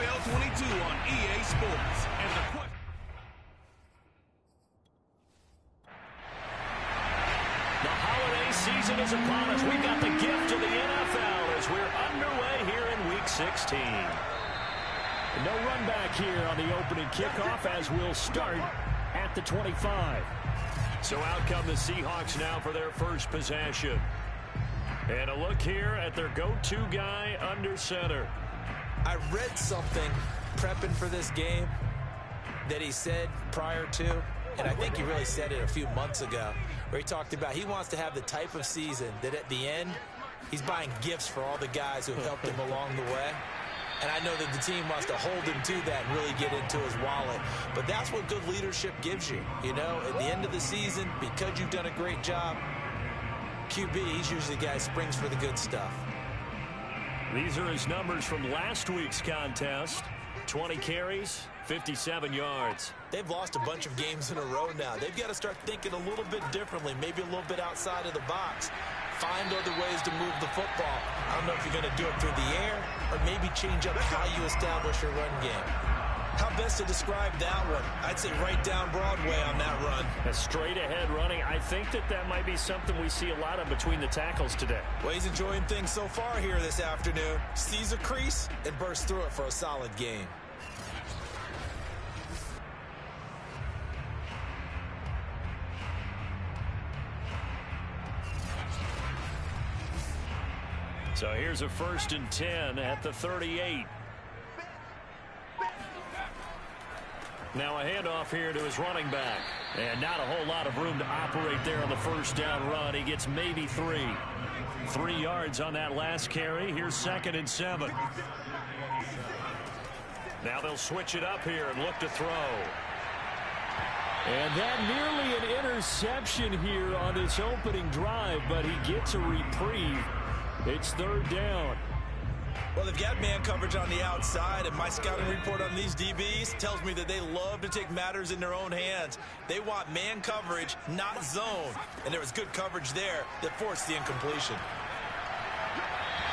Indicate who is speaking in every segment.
Speaker 1: NFL 22 on EA Sports. And
Speaker 2: the holiday season is upon us. We've got the gift of the NFL as we're underway here in Week 16. No run back here on the opening kickoff as we'll start at the 25. So out come the Seahawks now for their first possession. And a look here at their go-to guy under center.
Speaker 3: I read something prepping for this game that he said prior to, and I think he really said it a few months ago, where he talked about he wants to have the type of season that at the end, he's buying gifts for all the guys who have helped him along the way. And I know that the team wants to hold him to that and really get into his wallet. But that's what good leadership gives you. You know, at the end of the season, because you've done a great job, QB, he's usually the guy who springs for the good stuff.
Speaker 2: These are his numbers from last week's contest. 20 carries, 57 yards.
Speaker 3: They've lost a bunch of games in a row now. They've got to start thinking a little bit differently, maybe a little bit outside of the box. Find other ways to move the football. I don't know if you're going to do it through the air or maybe change up how you establish your run game. How best to describe that one? I'd say right down Broadway on that run.
Speaker 2: A straight ahead running. I think that might be something we see a lot of between the tackles today.
Speaker 3: Well, he's enjoying things so far here this afternoon. Sees a crease and bursts through it for a solid gain.
Speaker 2: So here's a 1st and 10 at the 38. Now a handoff here to his running back. And not a whole lot of room to operate there on the first down run. He gets maybe 3. 3 yards on that last carry. Here's 2nd and 7. Now they'll switch it up here and look to throw. And that nearly an interception here on this opening drive, but he gets a reprieve. It's 3rd down.
Speaker 3: Well, they've got man coverage on the outside, and my scouting report on these DBs tells me that they love to take matters in their own hands. They want man coverage, not zone. And there was good coverage there that forced the incompletion.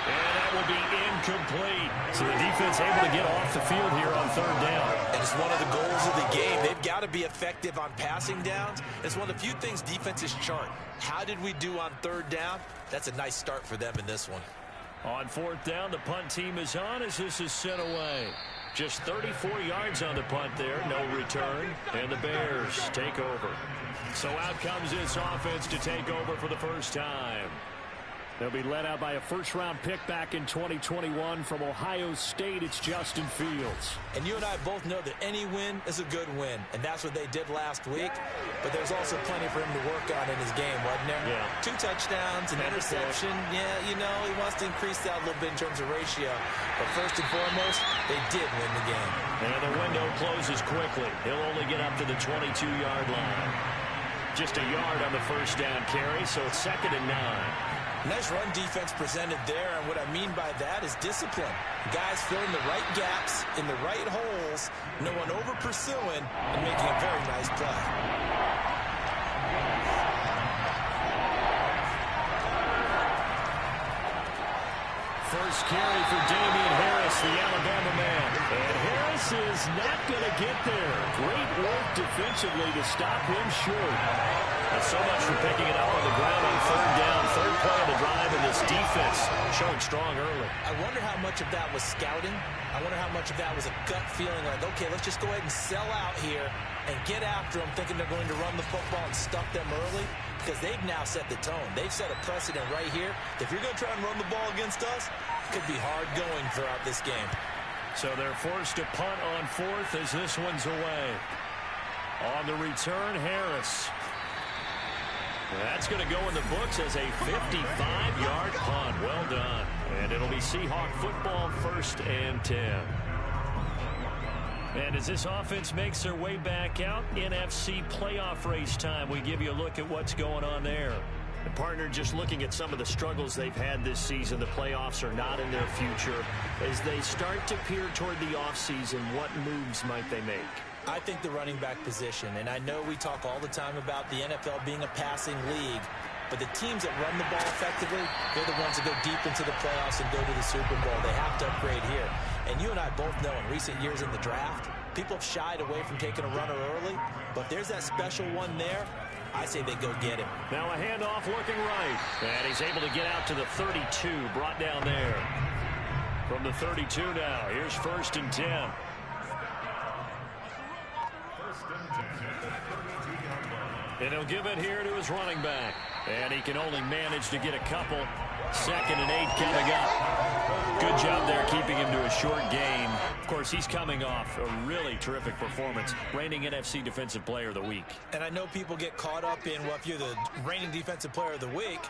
Speaker 2: And that will be incomplete. So the defense able to get off the field here on 3rd down.
Speaker 3: And it's one of the goals of the game. They've got to be effective on passing downs. It's one of the few things defenses chart. How did we do on 3rd down? That's a nice start for them in this one.
Speaker 2: On 4th down, the punt team is on as this is sent away. Just 34 yards on the punt there, no return, and the Bears take over. So out comes this offense to take over for the first time. They'll be led out by a first-round pick back in 2021 from Ohio State. It's Justin Fields.
Speaker 3: And you and I both know that any win is a good win, and that's what they did last week. But there's also plenty for him to work on in his game, wasn't there?
Speaker 2: Yeah.
Speaker 3: 2 touchdowns, an interception. Yeah, you know, he wants to increase that a little bit in terms of ratio. But first and foremost, they did win the game.
Speaker 2: And the window closes quickly. He'll only get up to the 22-yard line. Just a yard on the first down carry, so it's 2nd and 9.
Speaker 3: Nice run defense presented there, and what I mean by that is discipline. Guys filling the right gaps in the right holes, no one over-pursuing, and making a very nice play.
Speaker 2: First carry for Damian Harris, the Alabama man. And Harris is not going to get there. Great work defensively to stop him short. And so much for picking it up on the ground on 3rd down. 3rd play of the drive, and this defense showing strong early.
Speaker 3: I wonder how much of that was scouting. I wonder how much of that was a gut feeling like, okay, let's just go ahead and sell out here and get after them, thinking they're going to run the football and stuff them early, because they've now set the tone. They've set a precedent right here. If you're going to try and run the ball against us, it could be hard going throughout this game.
Speaker 2: So they're forced to punt on 4th as this one's away. On the return, Harris. That's going to go in the books as a 55-yard punt. Well done. And it'll be Seahawk football, 1st and 10. And as this offense makes their way back out, NFC playoff race time, we give you a look at what's going on there. And partner, just looking at some of the struggles they've had this season, the playoffs are not in their future. As they start to peer toward the offseason, what moves might they make?
Speaker 3: I think the running back position, and I know we talk all the time about the NFL being a passing league, but the teams that run the ball effectively, they're the ones that go deep into the playoffs and go to the Super Bowl. They have to upgrade here. And you and I both know in recent years in the draft, people have shied away from taking a runner early. But if there's that special one there, I say they go get him.
Speaker 2: Now a handoff looking right. And he's able to get out to the 32, brought down there. From the 32 now, here's 1st and 10. And he'll give it here to his running back. And he can only manage to get a couple. 2nd and 8 coming up. Good job there keeping him to a short gain. Of course, he's coming off a really terrific performance. Reigning NFC Defensive Player of the Week.
Speaker 3: And I know people get caught up in, well, if you're the reigning Defensive Player of the Week,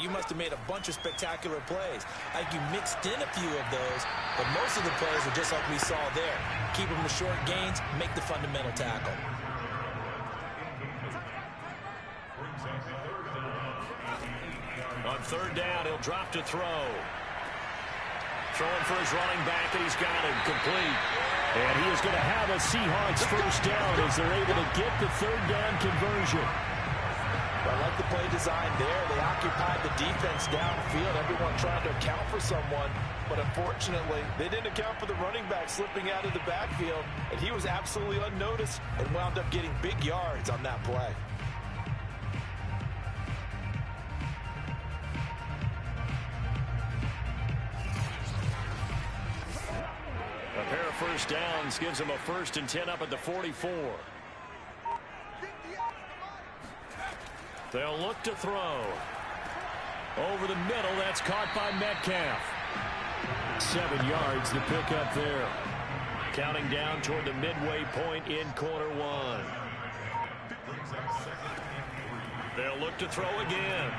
Speaker 3: you must have made a bunch of spectacular plays. I think you mixed in a few of those, but most of the plays are just like we saw there. Keep them to short gains, make the fundamental tackle.
Speaker 2: On 3rd down, he'll drop to throw. Throwing for his running back, and he's got him complete. And he is going to have a Seahawks 1st down as they're able to get the 3rd down conversion.
Speaker 3: I like the play design there. They occupied the defense downfield, everyone trying to account for someone. But unfortunately, they didn't account for the running back slipping out of the backfield. And he was absolutely unnoticed and wound up getting big yards on that play.
Speaker 2: A pair of 1st downs gives him a 1st and 10 up at the 44. They'll look to throw. Over the middle, that's caught by Metcalf. 7 yards the pickup there. Counting down toward the midway point in quarter 1. They'll look to throw again.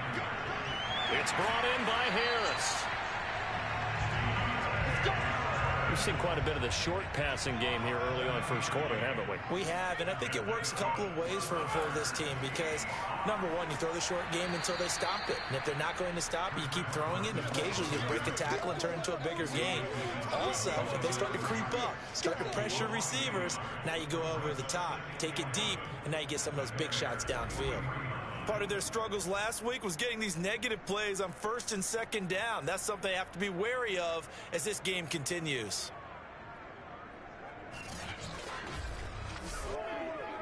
Speaker 2: It's brought in by Harris. We've seen quite a bit of the short passing game here early on 1st quarter, haven't we?
Speaker 3: We have, and I think it works a couple of ways for this team because, number one, you throw the short game until they stop it. And if they're not going to stop it, you keep throwing it, and occasionally you break a tackle and turn into a bigger gain. Also, if they start to creep up, start to pressure receivers, now you go over the top, take it deep, and now you get some of those big shots downfield. Part of their struggles last week was getting these negative plays on 1st and 2nd down. That's something they have to be wary of as this game continues.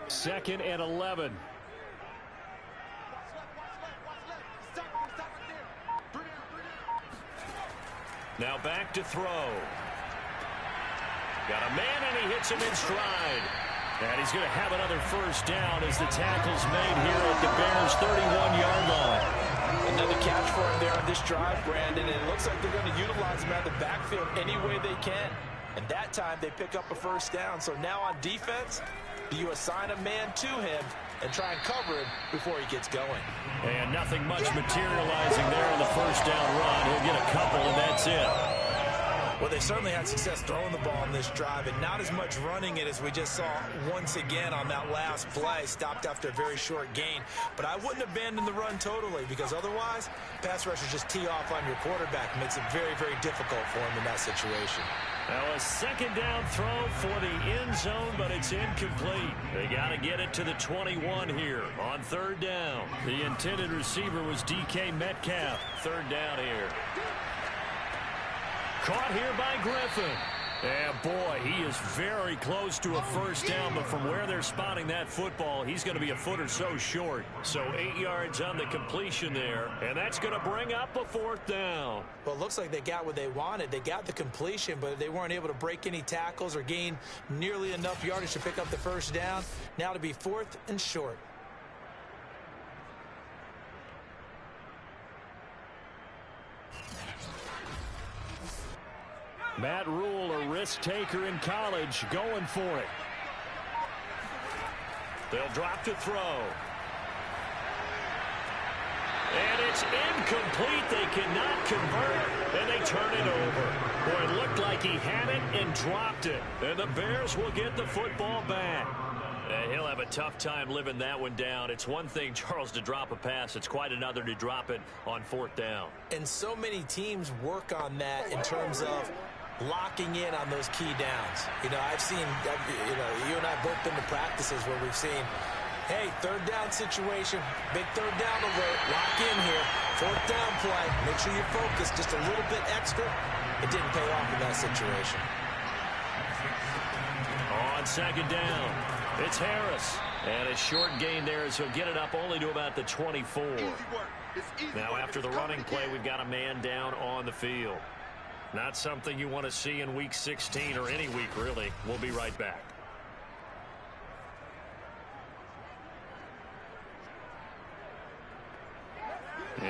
Speaker 2: 2nd and 11. Now back to throw. Got a man, and he hits him in stride. And he's going to have another 1st down as the tackle's made here at the Bears' 31-yard line.
Speaker 3: Another catch for him there on this drive, Brandon. And it looks like they're going to utilize him out of the backfield any way they can. And that time they pick up a 1st down. So now on defense, do you assign a man to him and try and cover him before he gets going?
Speaker 2: And nothing much materializing there on the 1st down run. He'll get a couple, and that's it.
Speaker 3: Well, they certainly had success throwing the ball on this drive and not as much running it as we just saw once again on that last play. Stopped after a very short gain. But I wouldn't abandon the run totally because otherwise, pass rushers just tee off on your quarterback. Makes it very, very difficult for him in that situation.
Speaker 2: Now a 2nd down throw for the end zone, but it's incomplete. They got to get it to the 21 here on 3rd down. The intended receiver was DK Metcalf. 3rd down here. Caught here by Griffin. And boy, he is very close to a 1st down, but from where they're spotting that football, he's going to be a foot or so short. So 8 yards on the completion there, and that's going to bring up a 4th down.
Speaker 3: Well, it looks like they got what they wanted. They got the completion, but they weren't able to break any tackles or gain nearly enough yardage to pick up the 1st down. Now to be 4th and short.
Speaker 2: Matt Rule, a risk taker in college, going for it. They'll drop to throw. And it's incomplete. They cannot convert, and they turn it over. Boy, it looked like he had it and dropped it. And the Bears will get the football back. And he'll have a tough time living that one down. It's one thing, Charles, to drop a pass. It's quite another to drop it on 4th down.
Speaker 3: And so many teams work on that in terms of locking in on those key downs. You know, I've seen, you and I both been to practices where we've seen, hey, 3rd down situation, big 3rd down alert, lock in here, 4th down play, make sure you focus just a little bit extra. It didn't pay off in that situation.
Speaker 2: On second down, it's Harris. And a short gain there as he'll get it up only to about the 24. Now after the running play, we've got a man down on the field. Not something you want to see in Week 16 or any week, really. We'll be right back.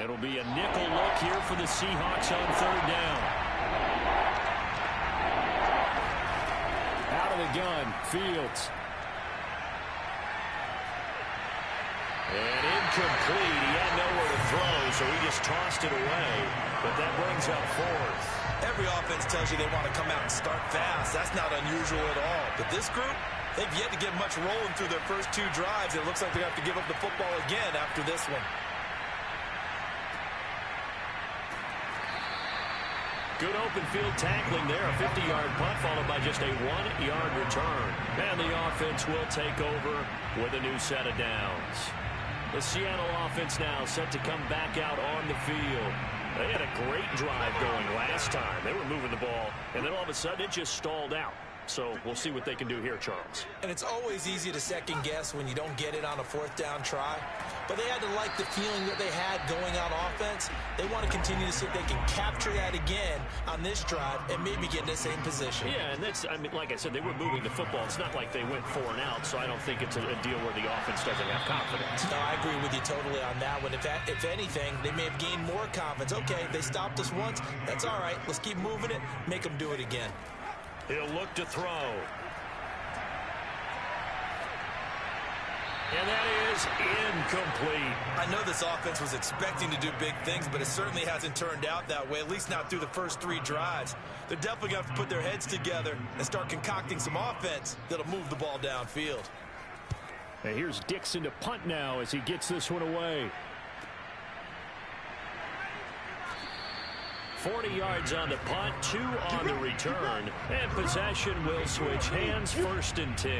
Speaker 2: It'll be a nickel look here for the Seahawks on third down. Out of the gun, Fields. And incomplete. He had nowhere to throw, so he just tossed it away. But that brings up fourth.
Speaker 3: Every offense tells you they want to come out and start fast. That's not unusual at all. But this group, they've yet to get much rolling through their first two drives. It looks like they have to give up the football again after this one.
Speaker 2: Good open field tackling there. A 50-yard punt followed by just a 1-yard return. And the offense will take over with a new set of downs. The Seattle offense now set to come back out on the field. They had a great drive going last time. They were moving the ball, and then all of a sudden it just stalled out. So we'll see what they can do here, Charles.
Speaker 3: And it's always easy to second guess when you don't get it on a fourth down try. But they had to like the feeling that they had going out offense. They want to continue to see if they can capture that again on this drive and maybe get in the same position.
Speaker 2: Yeah, and that's, I mean, like I said, they were moving the football. It's not like they went 4 and out, so I don't think it's a deal where the offense doesn't have confidence.
Speaker 3: No, I agree with you totally on that one. If anything, they may have gained more confidence. Okay, they stopped us once. That's all right. Let's keep moving it. Make them do it again.
Speaker 2: He'll look to throw. And that is incomplete.
Speaker 3: I know this offense was expecting to do big things, but it certainly hasn't turned out that way, at least not through the first 3 drives. They're definitely going to have to put their heads together and start concocting some offense that'll move the ball downfield.
Speaker 2: And here's Dixon to punt now as he gets this one away. 40 yards on the punt, 2 on the return, and possession will switch hands, 1st and 10.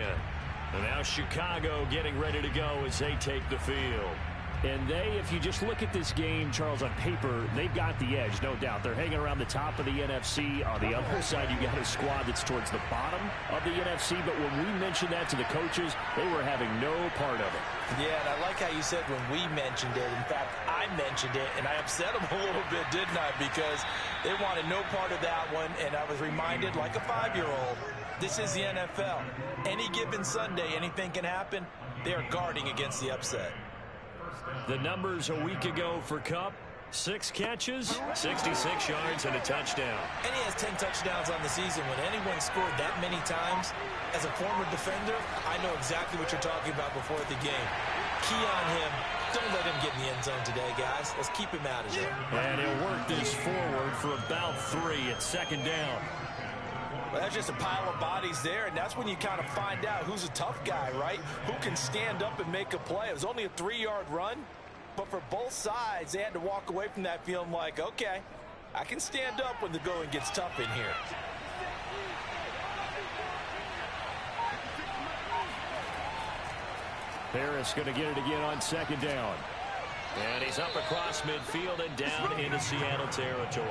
Speaker 2: And now Chicago getting ready to go as they take the field. And they, if you just look at this game, Charles, on paper, they've got the edge, no doubt. They're hanging around the top of the NFC. On the other side, you got a squad that's towards the bottom of the NFC. But when we mentioned that to the coaches, they were having no part of it.
Speaker 3: Yeah, and I like how you said when we mentioned it. In fact, I mentioned it, and I upset them a little bit, didn't I? Because they wanted no part of that one, and I was reminded, like a 5-year-old, this is the NFL. Any given Sunday, anything can happen. They are guarding against the upset.
Speaker 2: The numbers a week ago for Kupp: 6 catches, 66 yards, and a touchdown.
Speaker 3: And he has 10 touchdowns on the season. When anyone scored that many times, as a former defender, I know exactly what you're talking about before the game. Key on him. Don't let him get in the end zone today, guys. Let's keep him out of there.
Speaker 2: And he'll work this forward for about 3 at 2nd down.
Speaker 3: Well, that's just a pile of bodies there, and that's when you kind of find out who's a tough guy, right? Who can stand up and make a play. It was only a 3-yard run, but for both sides, they had to walk away from that feeling like, okay, I can stand up when the going gets tough in here.
Speaker 2: Harris going to get it again on 2nd down. And he's up across midfield and down into Seattle territory.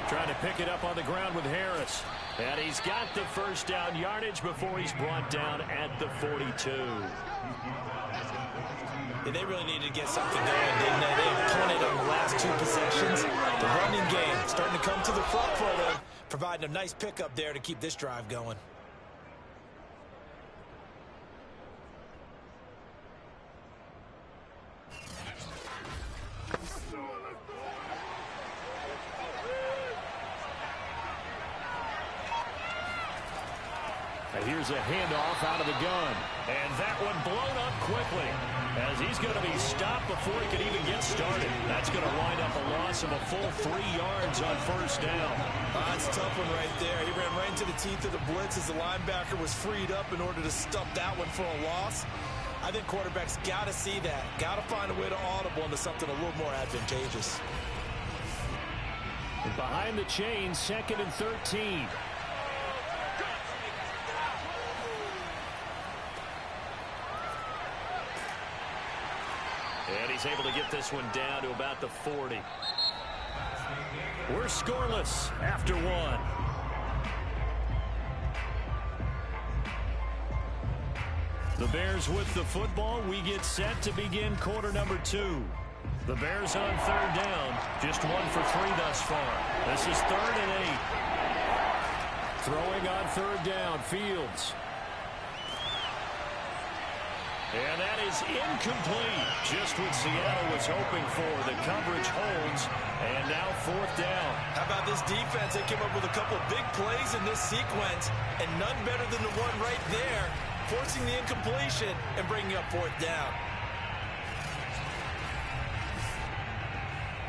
Speaker 2: Trying to pick it up on the ground with Harris. And he's got the 1st down yardage before he's brought down at the 42.
Speaker 3: Yeah, they really needed to get something going, didn't they? They punted on the last 2 possessions. The running game starting to come to the front for them, providing a nice pickup there to keep this drive going.
Speaker 2: Here's a handoff out of the gun. And that one blown up quickly as he's going to be stopped before he can even get started. That's going to wind up a loss of a full 3 yards on 1st down.
Speaker 3: That's a tough one right there. He ran right into the teeth of the blitz as the linebacker was freed up in order to stop that one for a loss. I think quarterbacks got to see that. Got to find a way to audible into something a little more advantageous.
Speaker 2: And behind the chain, 2nd and 13. And he's able to get this one down to about the 40. We're scoreless after one. The Bears with the football. We get set to begin quarter number 2. The Bears on third down. Just 1 for 3 thus far. This is 3rd and 8. Throwing on third down, Fields. And that is incomplete. Just what Seattle was hoping for. The coverage holds. And now 4th down.
Speaker 3: How about this defense? They came up with a couple big plays in this sequence, and none better than the one right there, forcing the incompletion and bringing up 4th down.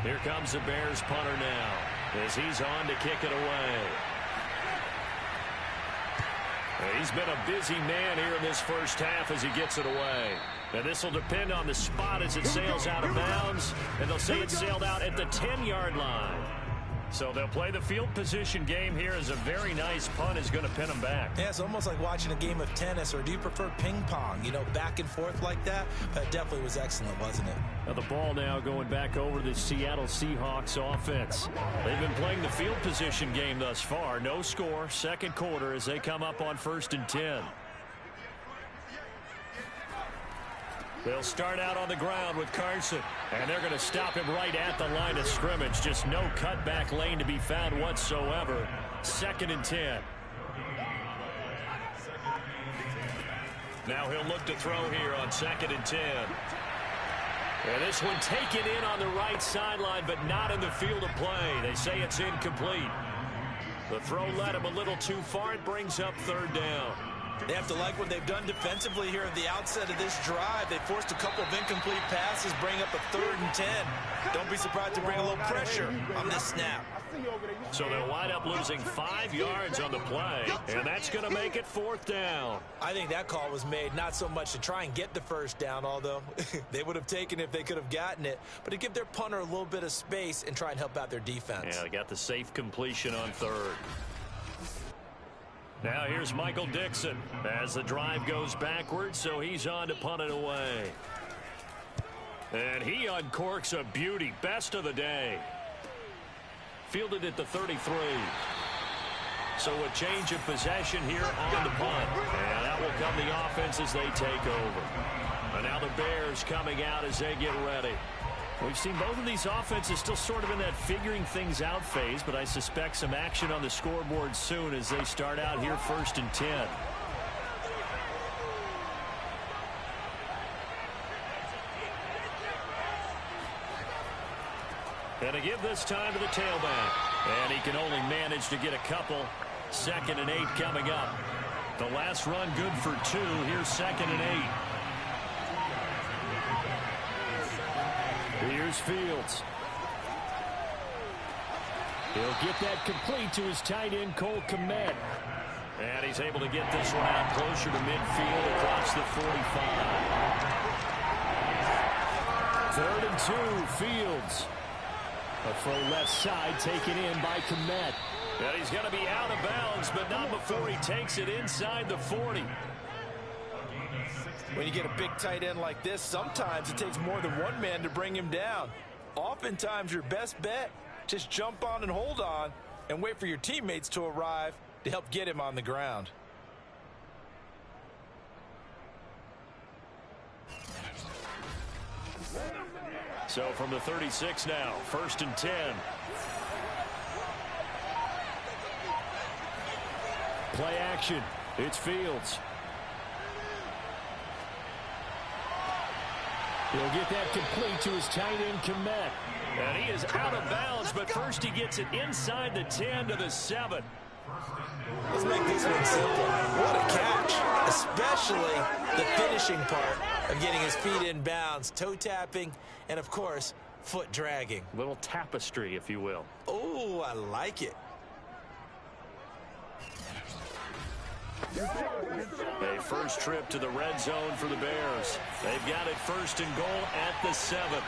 Speaker 2: Here comes the Bears punter now as he's on to kick it away. He's been a busy man here in this first half as he gets it away. And this will depend on the spot as it sails out of bounds. And they'll see it sailed out at the 10-yard line. So they'll play the field position game here as a very nice punt is going to pin them back.
Speaker 3: Yeah, it's almost like watching a game of tennis, or do you prefer ping pong? You know, back and forth like that? That definitely was excellent, wasn't it?
Speaker 2: Now the ball now going back over the Seattle Seahawks offense. They've been playing the field position game thus far. No score, second quarter as they come up on 1st and 10. They'll start out on the ground with Carson. And they're going to stop him right at the line of scrimmage. Just no cutback lane to be found whatsoever. 2nd and 10. Now he'll look to throw here on 2nd and 10. And this one taken in on the right sideline, but not in the field of play. They say it's incomplete. The throw led him a little too far. It brings up 3rd down.
Speaker 3: They have to like what they've done defensively here at the outset of this drive. They forced a couple of incomplete passes, bring up a 3rd and 10. Don't be surprised to bring a little pressure on this snap.
Speaker 2: So they'll wind up losing 5 yards on the play, and that's going to make it 4th down.
Speaker 3: I think that call was made not so much to try and get the first down, although they would have taken it if they could have gotten it, but to give their punter a little bit of space and try and help out their defense.
Speaker 2: Yeah, they got the safe completion on 3rd. Now here's Michael Dixon as the drive goes backwards, so he's on to punt it away. And he uncorks a beauty. Best of the day. Fielded at the 33. So a change of possession here on the punt. And that will come the offense as they take over. And now the Bears coming out as they get ready. We've seen both of these offenses still sort of in that figuring things out phase, but I suspect some action on the scoreboard soon as they start out here 1st and 10. And to give this time to the tailback. And he can only manage to get a couple. 2nd and 8 coming up. The last run good for 2. Here's 2nd and 8. Here's Fields. He'll get that complete to his tight end, Cole Kmet. And he's able to get this one out closer to midfield across the 45. 3rd and 2, Fields. A throw left side taken in by Kmet. And he's going to be out of bounds, but not before he takes it inside the 40.
Speaker 3: When you get a big tight end like this, sometimes it takes more than one man to bring him down. Oftentimes, your best bet, just jump on and hold on and wait for your teammates to arrive to help get him on the ground.
Speaker 2: So from the 36 now, 1st and 10. Play action. It's Fields. He'll get that complete to his tight end, Kmet. And he is out of bounds, but first he gets it inside the 10 to the 7.
Speaker 3: Let's make this one simple. What a catch, especially the finishing part of getting his feet in bounds, toe tapping, and of course, foot dragging.
Speaker 2: Little tapestry, if you will.
Speaker 3: Oh, I like it.
Speaker 2: A first trip to the red zone for the Bears. They've got it 1st and goal at the 7.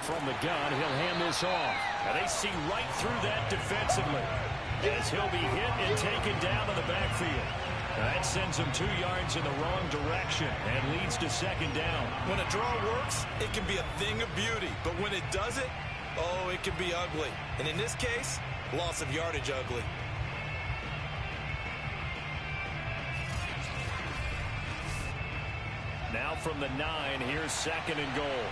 Speaker 2: From the gun, he'll hand this off. And they see right through that defensively. as he'll be hit and taken down in the backfield. That sends him 2 yards in the wrong direction and leads to second down.
Speaker 3: When a draw works, it can be a thing of beauty. But when it doesn't, oh, it can be ugly. And in this case, loss of yardage ugly.
Speaker 2: Now from the 9, here's second and goal.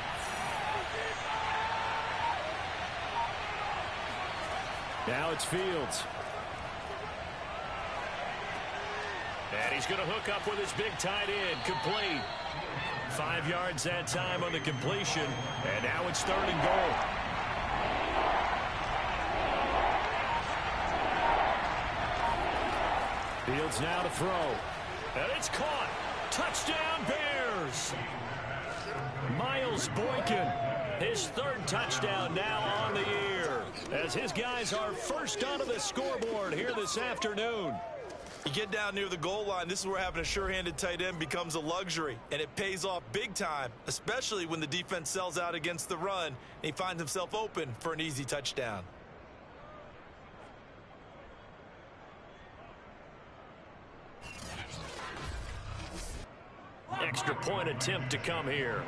Speaker 2: Now it's Fields. And he's going to hook up with his big tight end, complete. 5 yards that time on the completion. And now it's third and goal. Fields now to throw. And it's caught. Touchdown, Bears. Miles Boykin, his 3rd touchdown now on the year, as his guys are first onto the scoreboard here this afternoon.
Speaker 3: You get down near the goal line, this is where having a sure-handed tight end becomes a luxury, and it pays off big time, especially when the defense sells out against the run, and he finds himself open for an easy touchdown.
Speaker 2: Extra point attempt to come here.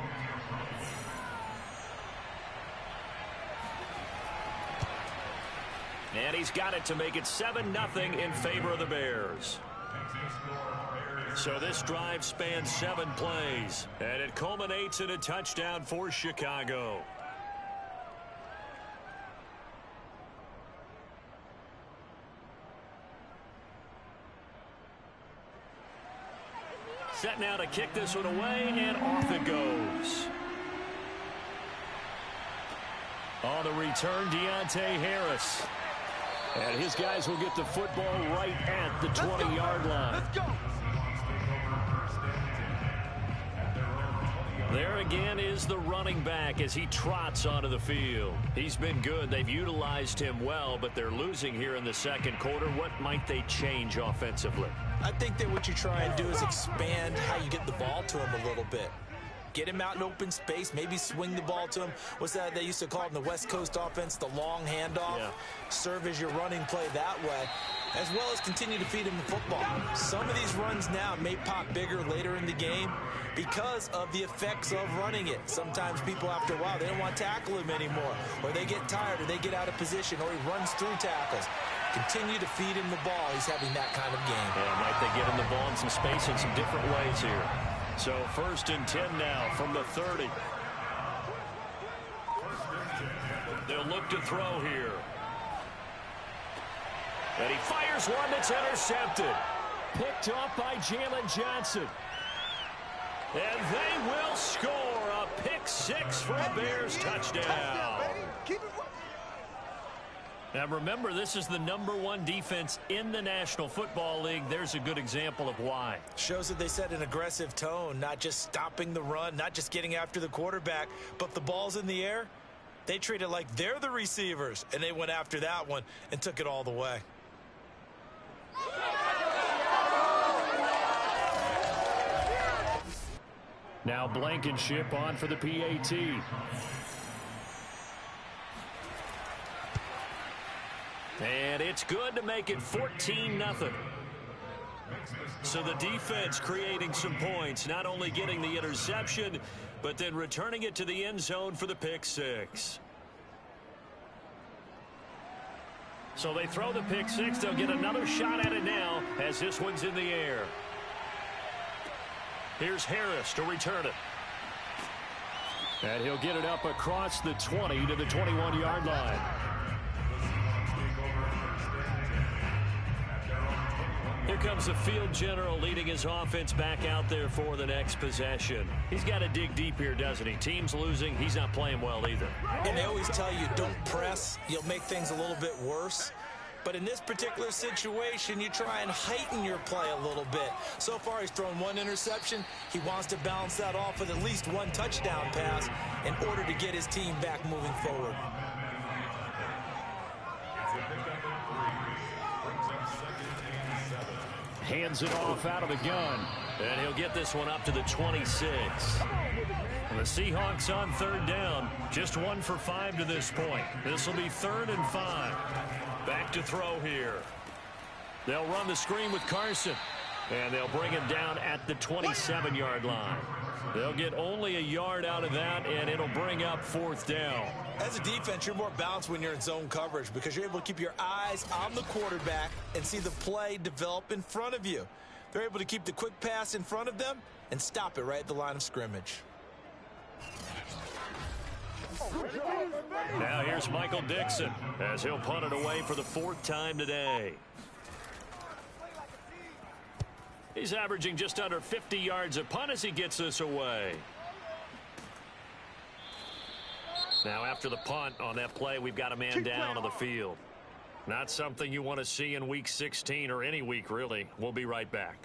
Speaker 2: And he's got it to make it 7-0 in favor of the Bears. So this drive spans 7 plays, and it culminates in a touchdown for Chicago. Set now to kick this one away, and off it goes. On the return, Deontay Harris. And his guys will get the football right at the 20-yard line.
Speaker 1: Let's go.
Speaker 2: There again is the running back as he trots onto the field. He's been good. They've utilized him well, but they're losing here in the second quarter. What might they change offensively?
Speaker 3: I think that what you try and do is expand how you get the ball to him a little bit. Get him out in open space, maybe swing the ball to him. What's that they used to call it in the West Coast offense, the long handoff? Yeah. Serve as your running play that way, as well as continue to feed him the football. Some of these runs now may pop bigger later in the game because of the effects of running it. Sometimes people, after a while, they don't want to tackle him anymore, or they get tired, or they get out of position, or he runs through tackles. Continue to feed him the ball. He's having that kind of game.
Speaker 2: Yeah, might they get him the ball in some space in some different ways here. So 1st and 10 now from the 30. They'll look to throw here. And he fires one that's intercepted. Picked off by Jalen Johnson. And they will score a pick 6 for a Bears touchdown. Now remember, this is the #1 defense in the National Football League. There's a good example of why.
Speaker 3: Shows that they set an aggressive tone, not just stopping the run, not just getting after the quarterback, but if the ball's in the air, they treat it like they're the receivers, and they went after that one and took it all the way.
Speaker 2: Now Blankenship on for the PAT. And it's good to make it 14-0. So the defense creating some points, not only getting the interception, but then returning it to the end zone for the pick 6. So they throw the pick 6. They'll get another shot at it now as this one's in the air. Here's Harris to return it. And he'll get it up across the 20 to the 21-yard line. Here comes the field general leading his offense back out there for the next possession. He's got to dig deep here, doesn't he? Team's losing. He's not playing well either.
Speaker 3: And they always tell you, don't press. You'll make things a little bit worse. But in this particular situation, you try and heighten your play a little bit. So far, he's thrown 1 interception. He wants to balance that off with at least 1 touchdown pass in order to get his team back moving forward.
Speaker 2: Hands it off out of the gun. And he'll get this one up to the 26. The Seahawks on 3rd down. Just 1 for 5 to this point. This will be 3rd and 5. Back to throw here. They'll run the screen with Carson. And they'll bring him down at the 27-yard line. They'll get only a yard out of that, and it'll bring up 4th down.
Speaker 3: As a defense, you're more balanced when you're in zone coverage because you're able to keep your eyes on the quarterback and see the play develop in front of you. They're able to keep the quick pass in front of them and stop it right at the line of scrimmage.
Speaker 2: Now here's Michael Dixon as he'll punt it away for the 4th time today. He's averaging just under 50 yards a punt as he gets this away. Now after the punt on that play, we've got a man down on the field. Not something you want to see in Week 16 or any week, really. We'll be right back.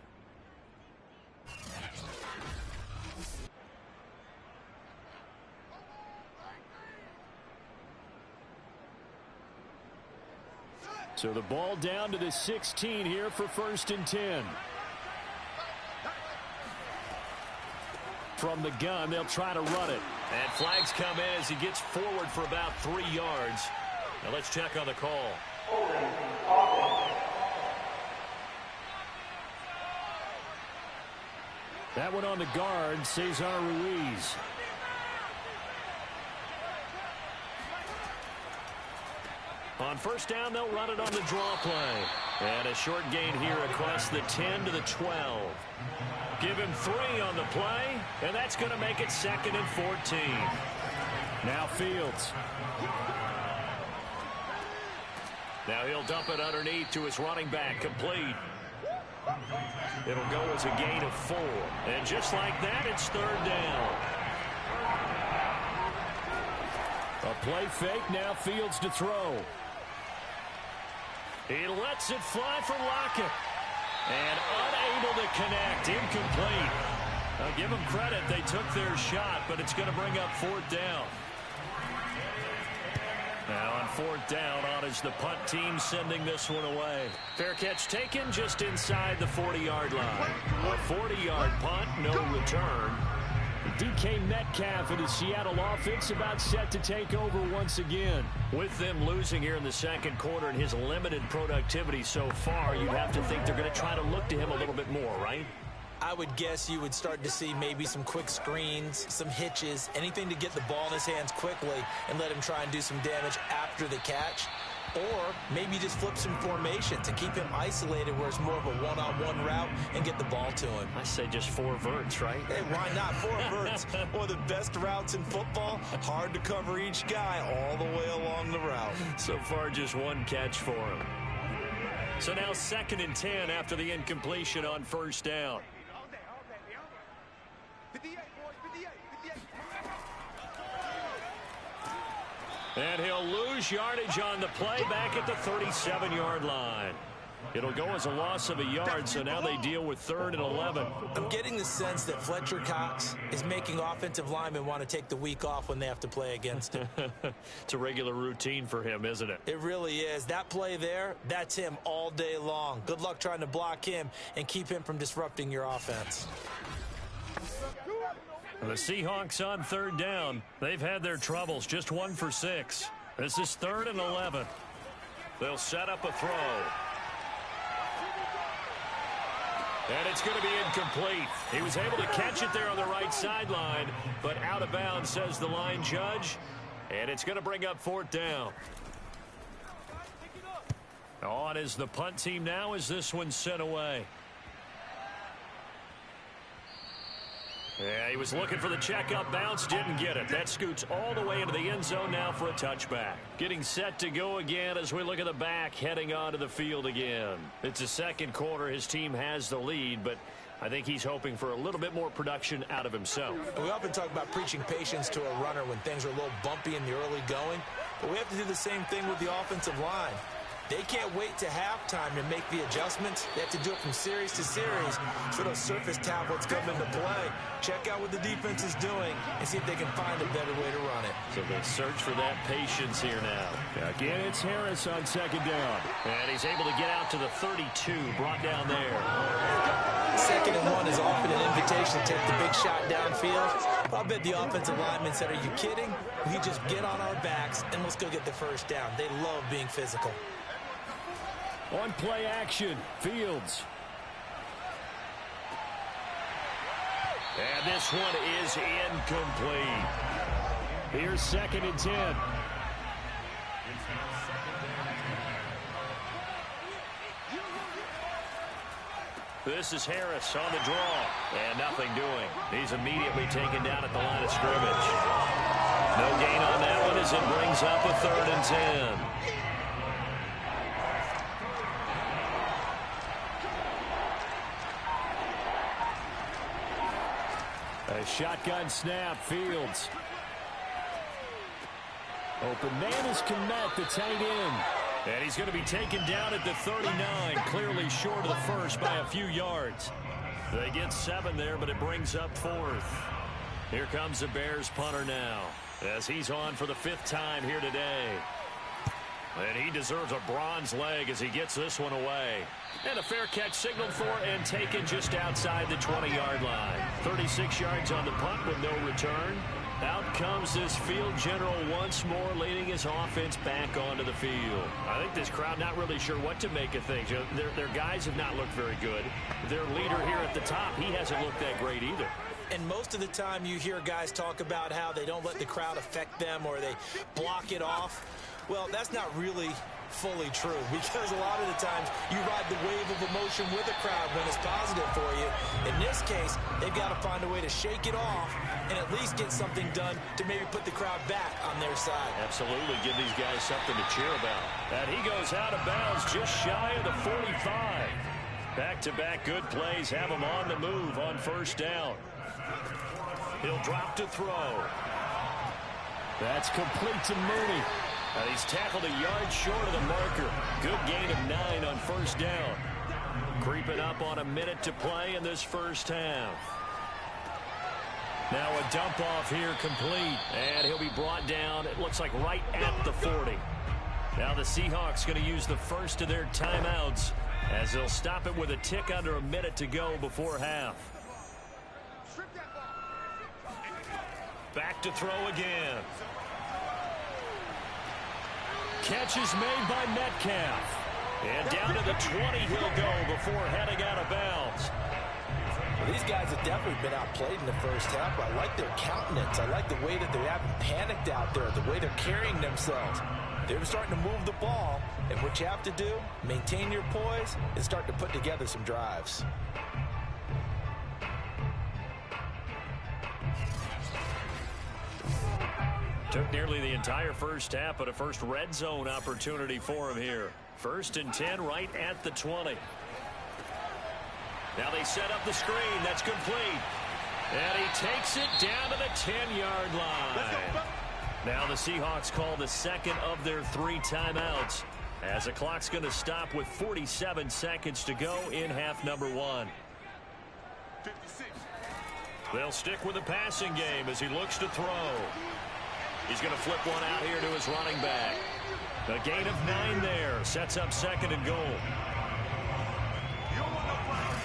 Speaker 2: So the ball down to the 16 here for 1st and 10. From the gun, they'll try to run it. And flags come in as he gets forward for about 3 yards. Now let's check on the call. That one on the guard, Cesar Ruiz. On 1st down, they'll run it on the draw play. And a short gain here across the 10 to the 12. Give him 3 on the play, and that's going to make it 2nd and 14. Now Fields. Now he'll dump it underneath to his running back, complete. It'll go as a gain of 4. And just like that, it's 3rd down. A play fake, now Fields to throw. He lets it fly for Lockett. And unable to connect, incomplete. I'll give them credit, they took their shot, but it's going to bring up 4th down. Now on 4th down, on is the punt team sending this one away. Fair catch taken just inside the 40-yard line. A 40-yard punt, no return. DK Metcalf and the Seattle offense about set to take over once again. With them losing here in the 2nd quarter and his limited productivity so far, you'd have to think they're going to try to look to him a little bit more, right?
Speaker 3: I would guess you would start to see maybe some quick screens, some hitches, anything to get the ball in his hands quickly and let him try and do some damage after the catch. Or maybe just flip some formations and keep him isolated where it's more of a one-on-one route and get the ball to him.
Speaker 2: I say just 4 verts, right?
Speaker 3: Hey, why not 4 verts? One of the best routes in football. Hard to cover each guy all the way along the route.
Speaker 2: So far, just 1 catch for him. So now 2nd and 10 after the incompletion on 1st down. And he'll lose yardage on the play back at the 37-yard line. It'll go as a loss of a yard, so now they deal with 3rd and 11.
Speaker 3: I'm getting the sense that Fletcher Cox is making offensive linemen want to take the week off when they have to play against him.
Speaker 2: It's a regular routine for him, isn't it?
Speaker 3: It really is. That play there, that's him all day long. Good luck trying to block him and keep him from disrupting your offense.
Speaker 2: The Seahawks on 3rd down. They've had their troubles, just 1 for 6. This is 3rd and 11. They'll set up a throw. And it's going to be incomplete. He was able to catch it there on the right sideline, but out of bounds, says the line judge. And it's going to bring up 4th down. On is the punt team now as this one's sent away. Yeah, he was looking for the check-up bounce, didn't get it. That scoots all the way into the end zone now for a touchback. Getting set to go again as we look at the back, heading onto the field again. It's the 2nd quarter. His team has the lead, but I think he's hoping for a little bit more production out of himself.
Speaker 3: We often talk about preaching patience to a runner when things are a little bumpy in the early going, but we have to do the same thing with the offensive line. They can't wait to halftime to make the adjustments. They have to do it from series to series so those surface tablets come into play. Check out what the defense is doing and see if they can find a better way to run it.
Speaker 2: So they search for that patience here now. Again, it's Harris on 2nd down. And he's able to get out to the 32, brought down there.
Speaker 3: 2nd and 1 is often an invitation to take the big shot downfield. I'll bet the offensive lineman said, "Are you kidding? We just get on our backs and let's go get the 1st down." They love being physical.
Speaker 2: On play action, Fields. And this one is incomplete. Here's 2nd and 10. This is Harris on the draw. And nothing doing. He's immediately taken down at the line of scrimmage. No gain on that one as it brings up a 3rd and 10. A shotgun snap, Fields. Open man is Kmet, the tight end. And he's going to be taken down at the 39, clearly short of the first by a few yards. They get 7 there, but it brings up 4th. Here comes the Bears punter now, as he's on for the 5th time here today. And he deserves a bronze leg as he gets this one away. And a fair catch signaled for and taken just outside the 20-yard line. 36 yards on the punt with no return. Out comes this field general once more, leading his offense back onto the field. I think this crowd not really sure what to make of things. Their guys have not looked very good. Their leader here at the top, he hasn't looked that great either.
Speaker 3: And most of the time you hear guys talk about how they don't let the crowd affect them or they block it off. Well, that's not really fully true, because a lot of the times you ride the wave of emotion with a crowd when it's positive for you. In this case, they've got to find a way to shake it off and at least get something done to maybe put the crowd back on their side.
Speaker 2: Absolutely, give these guys something to cheer about. And he goes out of bounds just shy of the 45. Back-to-back good plays have him on the move on 1st down. He'll drop to throw. That's complete to Mooney. He's tackled a yard short of the marker. Good gain of 9 on 1st down. Creeping up on a minute to play in this 1st half. Now a dump off here complete. And he'll be brought down, it looks like right at the 40. Now the Seahawks going to use the first of their timeouts as they'll stop it with a tick under a minute to go before half. Back to throw again. Catch is made by Metcalf. And down to the 20 he'll go before heading out of bounds.
Speaker 3: Well, these guys have definitely been outplayed in the 1st half. I like their countenance. I like the way that they haven't panicked out there, the way they're carrying themselves. They're starting to move the ball. And what you have to do, maintain your poise and start to put together some drives.
Speaker 2: Took nearly the entire 1st half, but a first red zone opportunity for him here. 1st and 10 right at the 20. Now they set up the screen. That's complete. And he takes it down to the 10-yard line. Now the Seahawks call the 2nd of their 3 timeouts, as the clock's going to stop with 47 seconds to go in half number 1. They'll stick with the passing game as he looks to throw. He's going to flip one out here to his running back. A gain of 9 there. Sets up 2nd and goal.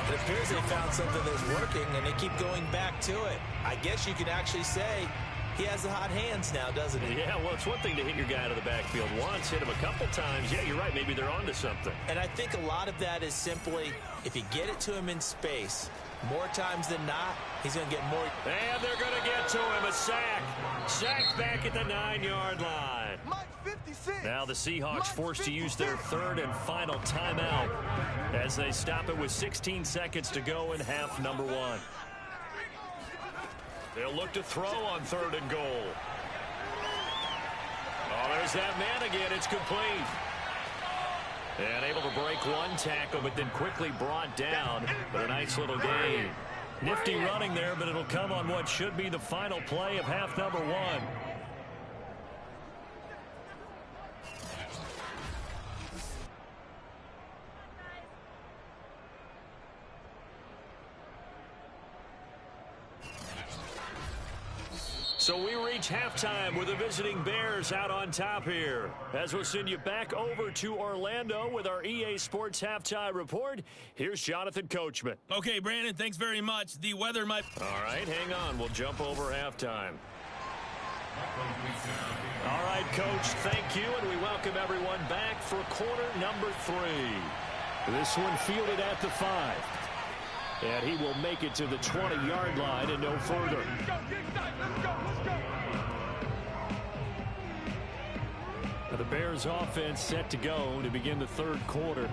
Speaker 3: It appears they found something that's working, and they keep going back to it. I guess you could actually say he has the hot hands now, doesn't he?
Speaker 2: Yeah, well, it's one thing to hit your guy out of the backfield once, hit him a couple times. Yeah, you're right. Maybe they're onto something.
Speaker 3: And I think a lot of that is simply, if you get it to him in space, more times than not, he's going to get more.
Speaker 2: And they're going to get to him. A sack. Sacked back at the 9-yard line. Now the Seahawks forced to use their 3rd and final timeout as they stop it with 16 seconds to go in half number 1. They'll look to throw on 3rd and goal. Oh, there's that man again. It's complete. And able to break one tackle, but then quickly brought down. But a nice little gain. Nifty running there, but it'll come on what should be the final play of half number 1. So we reach halftime with the visiting Bears out on top here. As we'll send you back over to Orlando with our EA Sports Halftime Report, here's Jonathan Coachman.
Speaker 1: Okay, Brandon, thanks very much. The weather might...
Speaker 2: All right, hang on. We'll jump over halftime. All right, Coach, thank you, and we welcome everyone back for quarter number 3. This one fielded at the 5. And he will make it to the 20-yard line and no further. Now the Bears offense set to go to begin the third quarter.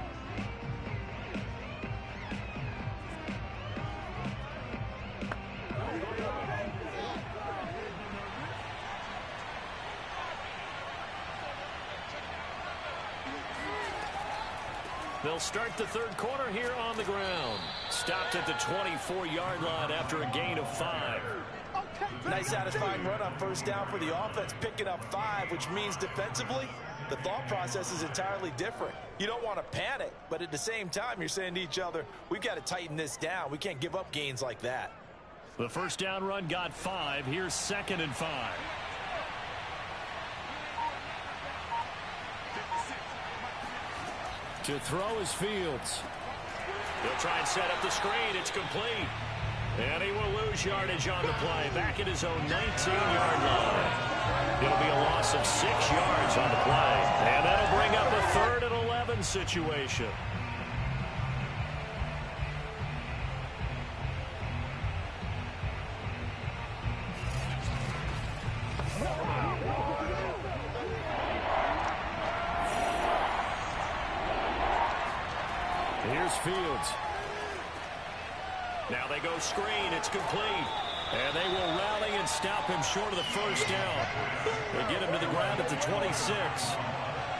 Speaker 2: They'll start the third quarter here on the ground. Stopped at the 24-yard line after a gain of 5.
Speaker 3: Nice satisfying run on first down for the offense, picking up 5, which means defensively, the thought process is entirely different. You don't want to panic, but at the same time, you're saying to each other, we've got to tighten this down. We can't give up gains like that.
Speaker 2: The first down run got 5. Here's 2nd and 5. To throw is Fields. He'll try and set up the screen. It's complete. And he will lose yardage on the play. Back at his own 19-yard line. It'll be a loss of 6 yards on the play. And that'll bring up a 3rd and 11 situation. Here's Fields. Now they go screen. It's complete. And they will rally and stop him short of the first down. They get him to the ground at the 26.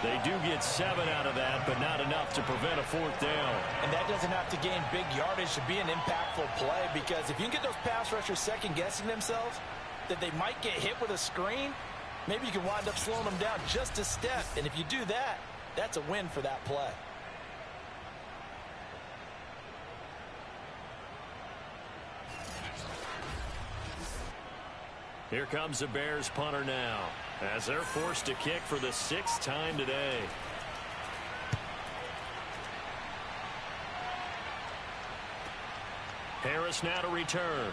Speaker 2: They do get 7 out of that, but not enough to prevent a 4th down.
Speaker 3: And that doesn't have to gain big yardage to be an impactful play, because if you can get those pass rushers second-guessing themselves, that they might get hit with a screen, maybe you can wind up slowing them down just a step. And if you do that, that's a win for that play.
Speaker 2: Here comes the Bears punter now, as they're forced to kick for the 6th time today. Harris now to return.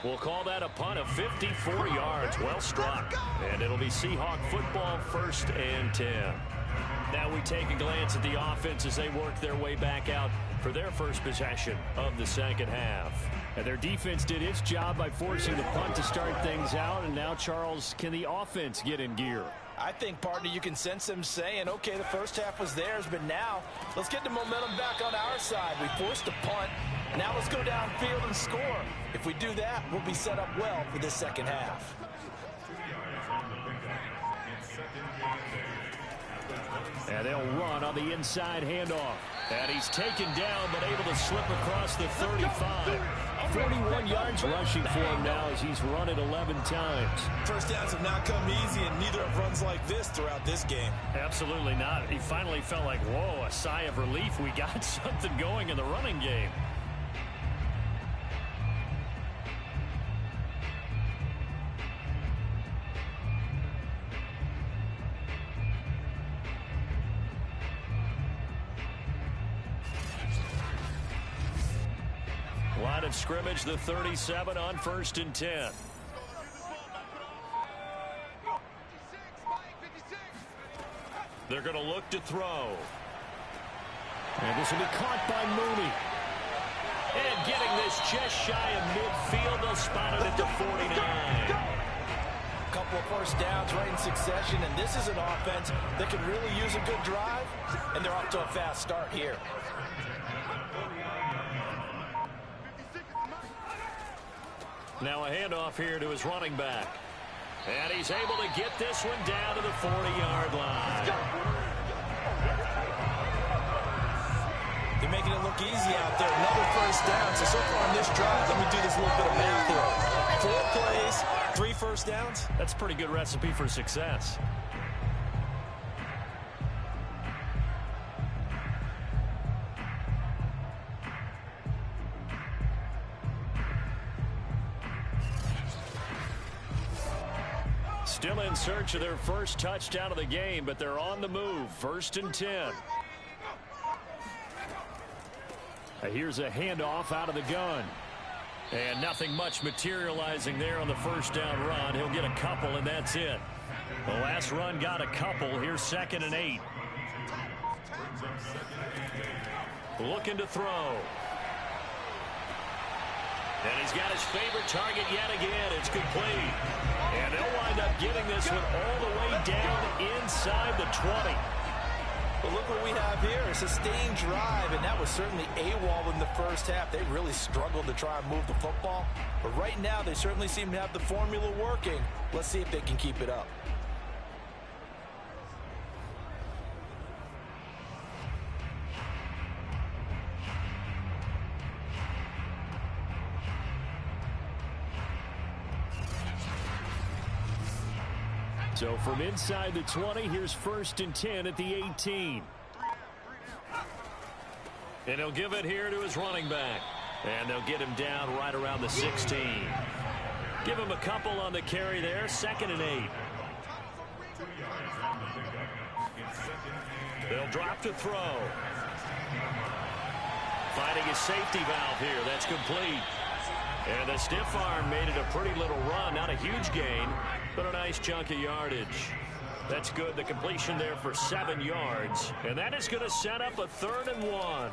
Speaker 2: We'll call that a punt of 54 yards. Well struck. And it'll be Seahawk football, 1st and 10. Now we take a glance at the offense as they work their way back out for their first possession of the second half. And their defense did its job by forcing the punt to start things out. And now, Charles, can the offense get in gear?
Speaker 3: I think, partner, you can sense them saying, okay, the first half was theirs, but now let's get the momentum back on our side. We forced a punt. Now let's go downfield and score. If we do that, we'll be set up well for this second half.
Speaker 2: And they'll run on the inside handoff. And he's taken down, but able to slip across the 35. 41 yards rushing for him now as he's run it 11 times.
Speaker 3: First downs have not come easy, and neither have runs like this throughout this game.
Speaker 2: Absolutely not. He finally felt like, whoa, a sigh of relief. We got something going in the running game. Line of scrimmage, the 37 on 1st and 10. They're going to look to throw. And this will be caught by Mooney. And getting this just shy of midfield. They'll spot it at the 49.
Speaker 3: A couple of first downs right in succession, and this is an offense that can really use a good drive, and they're off to a fast start here.
Speaker 2: Now a handoff here to his running back. And he's able to get this one down to the 40-yard line.
Speaker 3: They're making it look easy out there. Another first down. So far on this drive, let me do this little bit of math here. 4 plays, 3 first downs.
Speaker 2: That's a pretty good recipe for success. Still in search of their first touchdown of the game, but they're on the move. 1st and 10. Here's a handoff out of the gun. And nothing much materializing there on the first down run. He'll get a couple, and that's it. The last run got a couple. Here's 2nd and 8. Looking to throw. And he's got his favorite target yet again. It's complete. And they'll wind up getting this one all the way down inside the 20.
Speaker 3: But look what we have here, a sustained drive, and that was certainly AWOL in the first half. They really struggled to try and move the football. But right now, they certainly seem to have the formula working. Let's see if they can keep it up.
Speaker 2: So from inside the 20, here's 1st and 10 at the 18. And he'll give it here to his running back. And they'll get him down right around the 16. Give him a couple on the carry there. 2nd and 8. They'll drop to throw. Finding his safety valve here. That's complete. And the stiff arm made it a pretty little run. Not a huge gain, but a nice chunk of yardage. That's good. The completion there for 7 yards. And that is going to set up a 3rd and 1.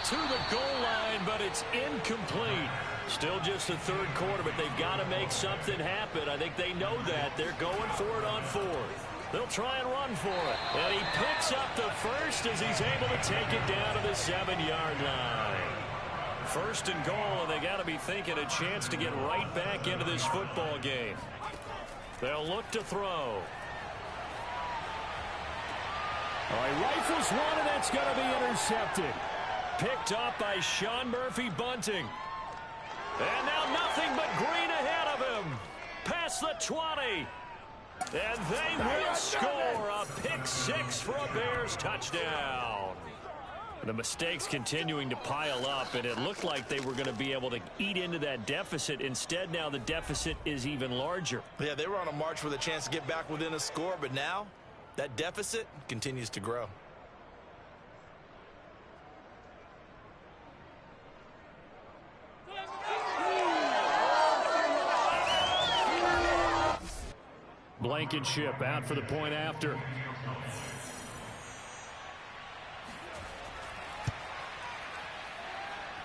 Speaker 2: To the goal line, but it's incomplete. Still just the 3rd quarter, but they've got to make something happen. I think they know that. They're going for it on 4th. They'll try and run for it. And he picks up the first as he's able to take it down to the 7-yard line. 1st and goal, and they got to be thinking a chance to get right back into this football game. They'll look to throw. All right, rifles one, and that's going to be intercepted. Picked up by Sean Murphy-Bunting. And now nothing but green ahead of him. Past the 20. And they will score a pick-6 for a Bears touchdown. The mistakes continuing to pile up, and it looked like they were going to be able to eat into that deficit. Instead, now the deficit is even larger.
Speaker 3: Yeah, they were on a march with a chance to get back within a score, but now that deficit continues to grow.
Speaker 2: Blankenship out for the point after.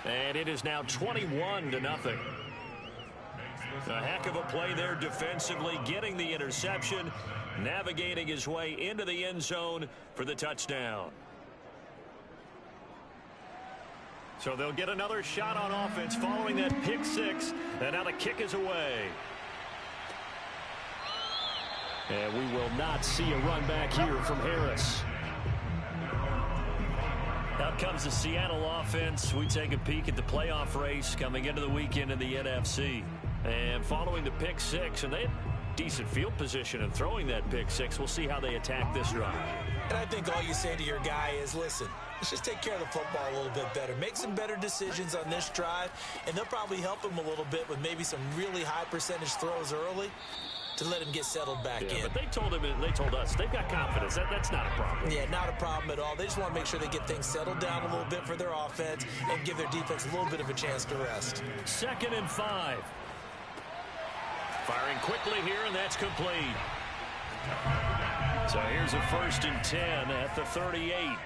Speaker 2: And it is now 21-0. A heck of a play there defensively, getting the interception, navigating his way into the end zone for the touchdown. So they'll get another shot on offense following that pick-6, and now the kick is away. And we will not see a run back here from Harris. Out comes the Seattle offense. We take a peek at the playoff race coming into the weekend in the NFC. And following the pick-6, and they had decent field position in throwing that pick-6. We'll see how they attack this drive.
Speaker 3: And I think all you say to your guy is, listen, let's just take care of the football a little bit better. Make some better decisions on this drive, and they'll probably help him a little bit with maybe some really high percentage throws early to let him get settled back in.
Speaker 2: But they told him, and they told us, they've got confidence. That's not a problem.
Speaker 3: Yeah, not a problem at all. They just want to make sure they get things settled down a little bit for their offense and give their defense a little bit of a chance to rest.
Speaker 2: 2nd and 5. Firing quickly here, and that's complete. So here's a 1st and 10 at the 38.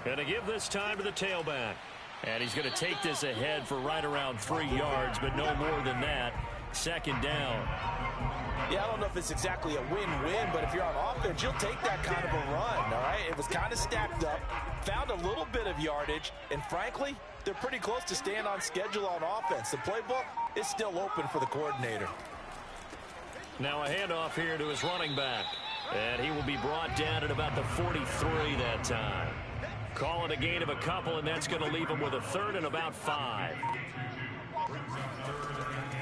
Speaker 2: Going to give this time to the tailback. And he's going to take this ahead for right around 3 yards, but no more than that. 2nd down.
Speaker 3: Yeah, I don't know if it's exactly a win-win, but if you're on offense, you'll take that kind of a run, all right? It was kind of stacked up, found a little bit of yardage, and frankly, they're pretty close to staying on schedule on offense. The playbook is still open for the coordinator.
Speaker 2: Now a handoff here to his running back, and he will be brought down at about the 43 that time. Call it a gain of a couple, and that's going to leave him with a 3rd and about 5.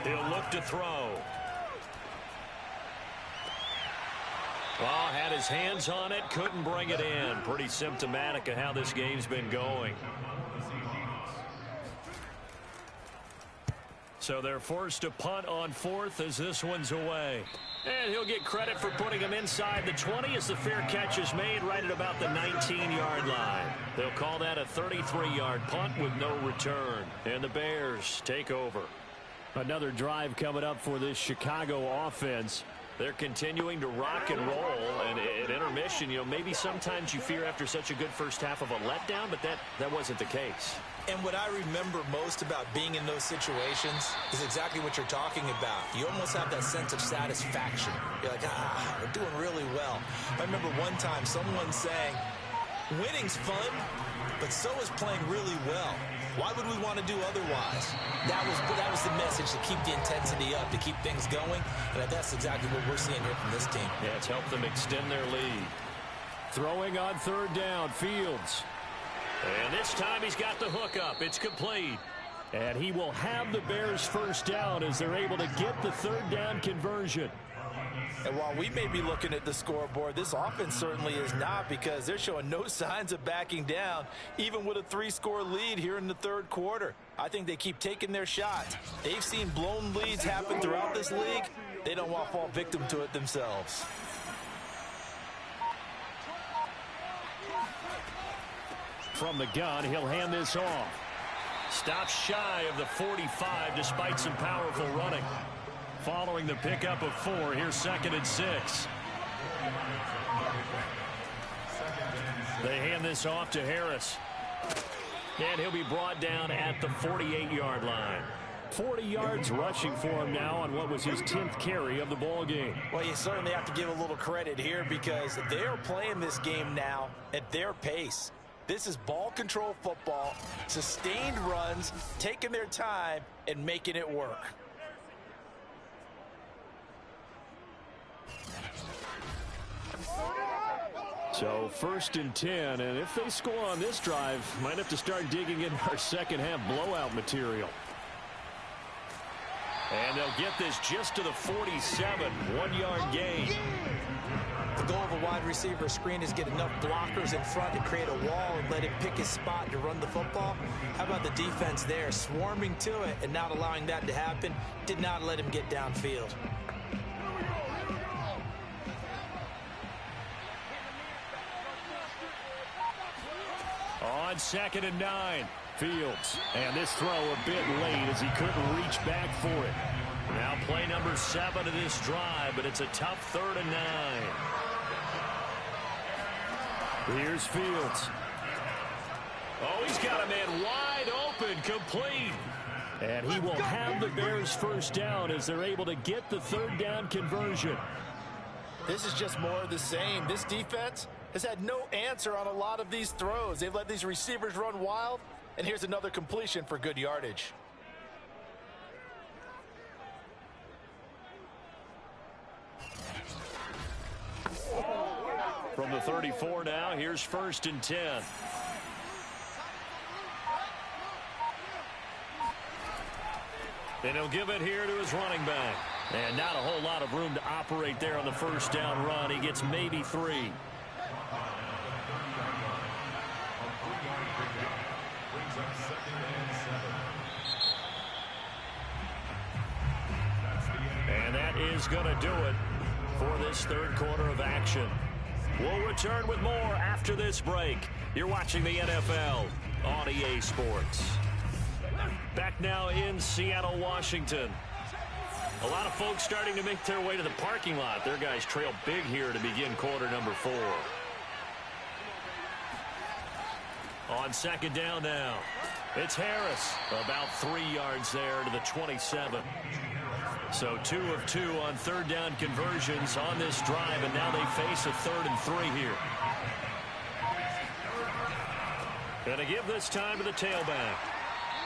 Speaker 2: He'll look to throw. Well, had his hands on it, couldn't bring it in. Pretty symptomatic of how this game's been going. So they're forced to punt on fourth as this one's away. And he'll get credit for putting him inside the 20 as the fair catch is made right at about the 19-yard line. They'll call that a 33-yard punt with no return. And the Bears take over. Another drive coming up for this Chicago offense. They're continuing to rock and roll, and at intermission, maybe sometimes you fear after such a good first half of a letdown, but that wasn't the case.
Speaker 3: And what I remember most about being in those situations is exactly what you're talking about. You almost have that sense of satisfaction. You're like, we're doing really well. I remember one time someone saying, winning's fun, but so is playing really well. Why would we want to do otherwise? That was the message, to keep the intensity up, to keep things going. And that's exactly what we're seeing here from this team.
Speaker 2: Yeah, it's helped them extend their lead. Throwing on third down, Fields. And this time he's got the hook up. It's complete. And he will have the Bears first down as they're able to get the third down conversion.
Speaker 3: And while we may be looking at the scoreboard, this offense certainly is not, because they're showing no signs of backing down, even with a 3-score lead here in the third quarter. I think they keep taking their shots. They've seen blown leads happen throughout this league. They don't want to fall victim to it themselves.
Speaker 2: From the gun, he'll hand this off. Stops shy of the 45 despite some powerful running. Following the pickup of 4, here's 2nd and 6. They hand this off to Harris. And he'll be brought down at the 48-yard line. 40 yards rushing for him now on what was his 10th carry of the ball game.
Speaker 3: Well, you certainly have to give a little credit here, because they're playing this game now at their pace. This is ball control football, sustained runs, taking their time and making it work.
Speaker 2: So 1st and 10, and if they score on this drive, might have to start digging in our second half blowout material. And they'll get this just to the 47, 1-yard gain.
Speaker 3: The goal of a wide receiver screen is get enough blockers in front to create a wall and let him pick his spot to run the football. How about the defense there, swarming to it and not allowing that to happen? Did not let him get downfield.
Speaker 2: On 2nd and 9, Fields. And this throw a bit late as he couldn't reach back for it. Now play number 7 of this drive, but it's a tough 3rd and 9. Here's Fields. Oh, he's got a man wide open, complete. And he will have the Bears first down as they're able to get the third down conversion.
Speaker 3: This is just more of the same. This defense has had no answer on a lot of these throws. They've let these receivers run wild, and here's another completion for good yardage.
Speaker 2: From the 34 now, here's 1st and 10. And he'll give it here to his running back. And not a whole lot of room to operate there on the first down run. He gets maybe 3. And that is going to do it for this third quarter of action. We'll return with more after this break. You're watching the NFL on EA Sports. Back now in Seattle, Washington. A lot of folks starting to make their way to the parking lot. Their guys trail big here to begin quarter number 4. On 2nd down now, it's Harris. About 3 yards there to the 27. So 2 of 2 on third down conversions on this drive, and now they face a 3rd and 3 here. Going to give this time to the tailback.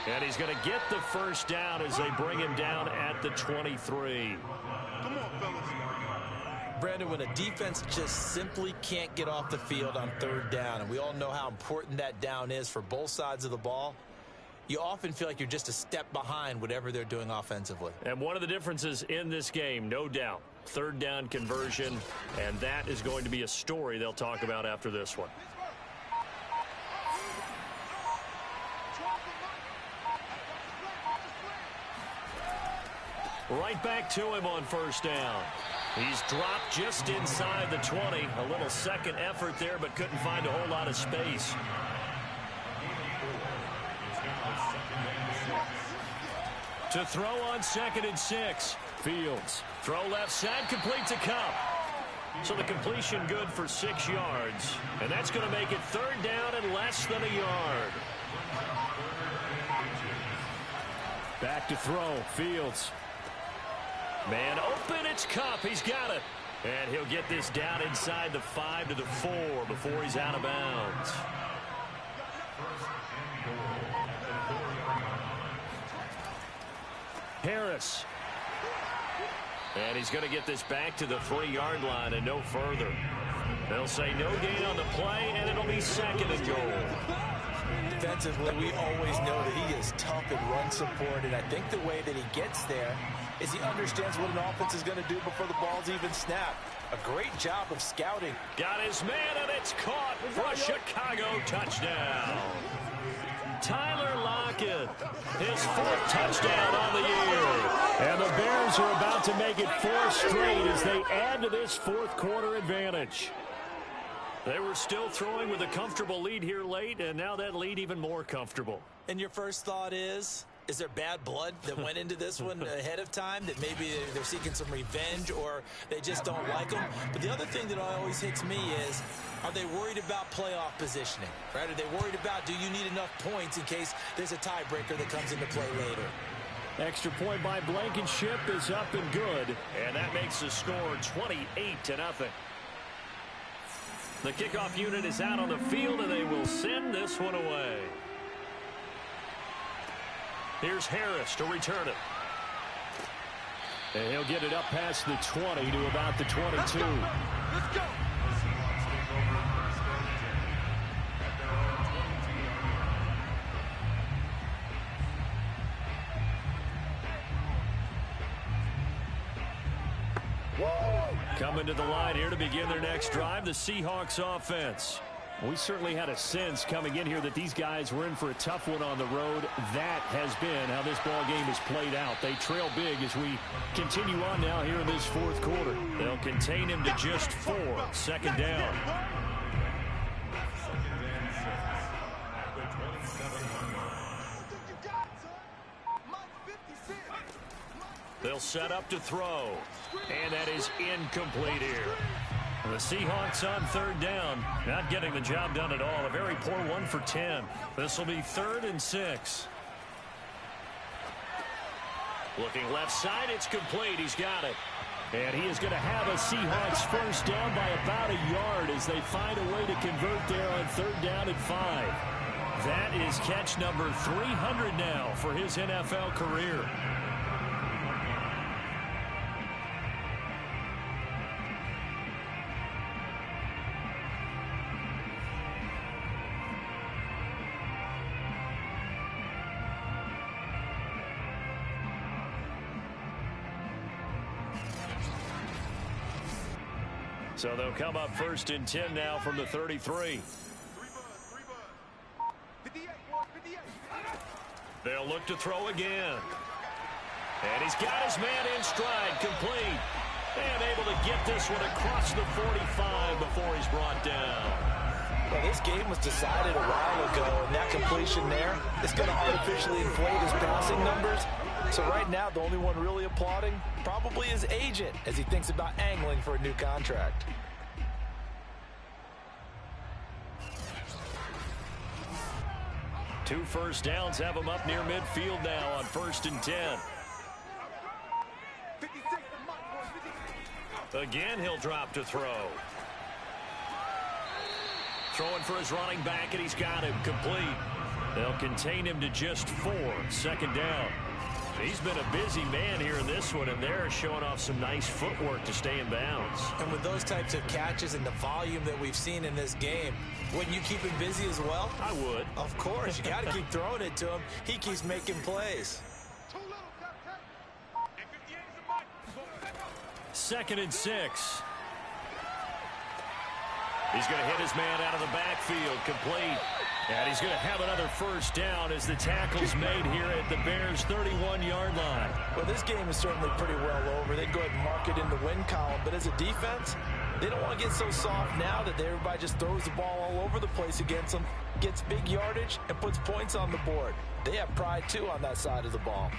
Speaker 2: And he's going to get the first down as they bring him down at the 23.
Speaker 1: Come on, fellas.
Speaker 3: Brandon, when a defense just simply can't get off the field on third down, and we all know how important that down is for both sides of the ball, you often feel like you're just a step behind whatever they're doing offensively.
Speaker 2: And one of the differences in this game, no doubt, third down conversion, and that is going to be a story they'll talk about after this one. Right back to him on first down. He's dropped just inside the 20. A little second effort there, but couldn't find a whole lot of space. To throw on 2nd and 6. Fields. Throw left side, complete to Cup. So the completion good for 6 yards. And that's going to make it 3rd down and less than a yard. Back to throw. Fields. Man open, it's Cup. He's got it. And he'll get this down inside the 5 to the 4 before he's out of bounds. Harris. And he's going to get this back to the 3-yard line and no further. They'll say no gain on the play, and it'll be 2nd and goal.
Speaker 3: Defensively, we always know that he is tough in run support, and I think the way that he gets there is he understands what an offense is going to do before the ball's even snapped. A great job of scouting.
Speaker 2: Got his man, and it's caught for a Chicago touchdown. Tyler Lockett, his 4th touchdown on the year. And the Bears are about to make it 4 straight as they add to this 4th quarter advantage. They were still throwing with a comfortable lead here late, and now that lead even more comfortable.
Speaker 3: And your first thought is there bad blood that went into this one ahead of time, that maybe they're seeking some revenge or they just don't like him? But the other thing that always hits me is, are they worried about playoff positioning? Right? Are they worried about, do you need enough points in case there's a tiebreaker that comes into play later?
Speaker 2: Extra point by Blankenship is up and good, and that makes the score 28-0. The kickoff unit is out on the field, and they will send this one away. Here's Harris to return it. And he'll get it up past the 20 to about the 22.
Speaker 1: Let's go.
Speaker 2: Coming to the line here to begin their next drive, the Seahawks offense. We certainly had a sense coming in here that these guys were in for a tough one on the road. That has been how this ball game has played out. They trail big as we continue on now here in this 4th quarter. They'll contain him to just 4, 2nd down. They'll set up to throw. And that is incomplete here. The Seahawks on 3rd down. Not getting the job done at all. A very poor 1 for 10. This will be 3rd and 6. Looking left side, it's complete. He's got it. And he is going to have a Seahawks 1st down by about a yard as they find a way to convert there on 3rd down and 5. That is catch number 300 now for his NFL career. So they'll come up 1st and 10 now from the 33. They'll look to throw again. And he's got his man in stride, complete. And able to get this one across the 45 before he's brought down.
Speaker 3: Well, this game was decided a while ago, and that completion there is going to artificially inflate his passing numbers. So right now, the only one really applauding probably his agent as he thinks about angling for a new contract.
Speaker 2: Two 1st downs have him up near midfield now on 1st and 10. Again, he'll drop to throw. Throwing for his running back, and he's got him complete. They'll contain him to just 4, 2nd down. He's been a busy man here in this one, and they're showing off some nice footwork to stay in bounds.
Speaker 3: And with those types of catches and the volume that we've seen in this game, wouldn't you keep him busy as well?
Speaker 2: I would.
Speaker 3: Of course. You got to keep throwing it to him. He keeps making plays.
Speaker 2: 2nd and 6. He's going to hit his man out of the backfield, complete. And he's going to have another first down as the tackle's made here at the Bears' 31-yard line.
Speaker 3: Well, this game is certainly pretty well over. They'd go ahead and mark it in the win column. But as a defense, they don't want to get so soft now that everybody just throws the ball all over the place against them, gets big yardage, and puts points on the board. They have pride, too, on that side of the ball.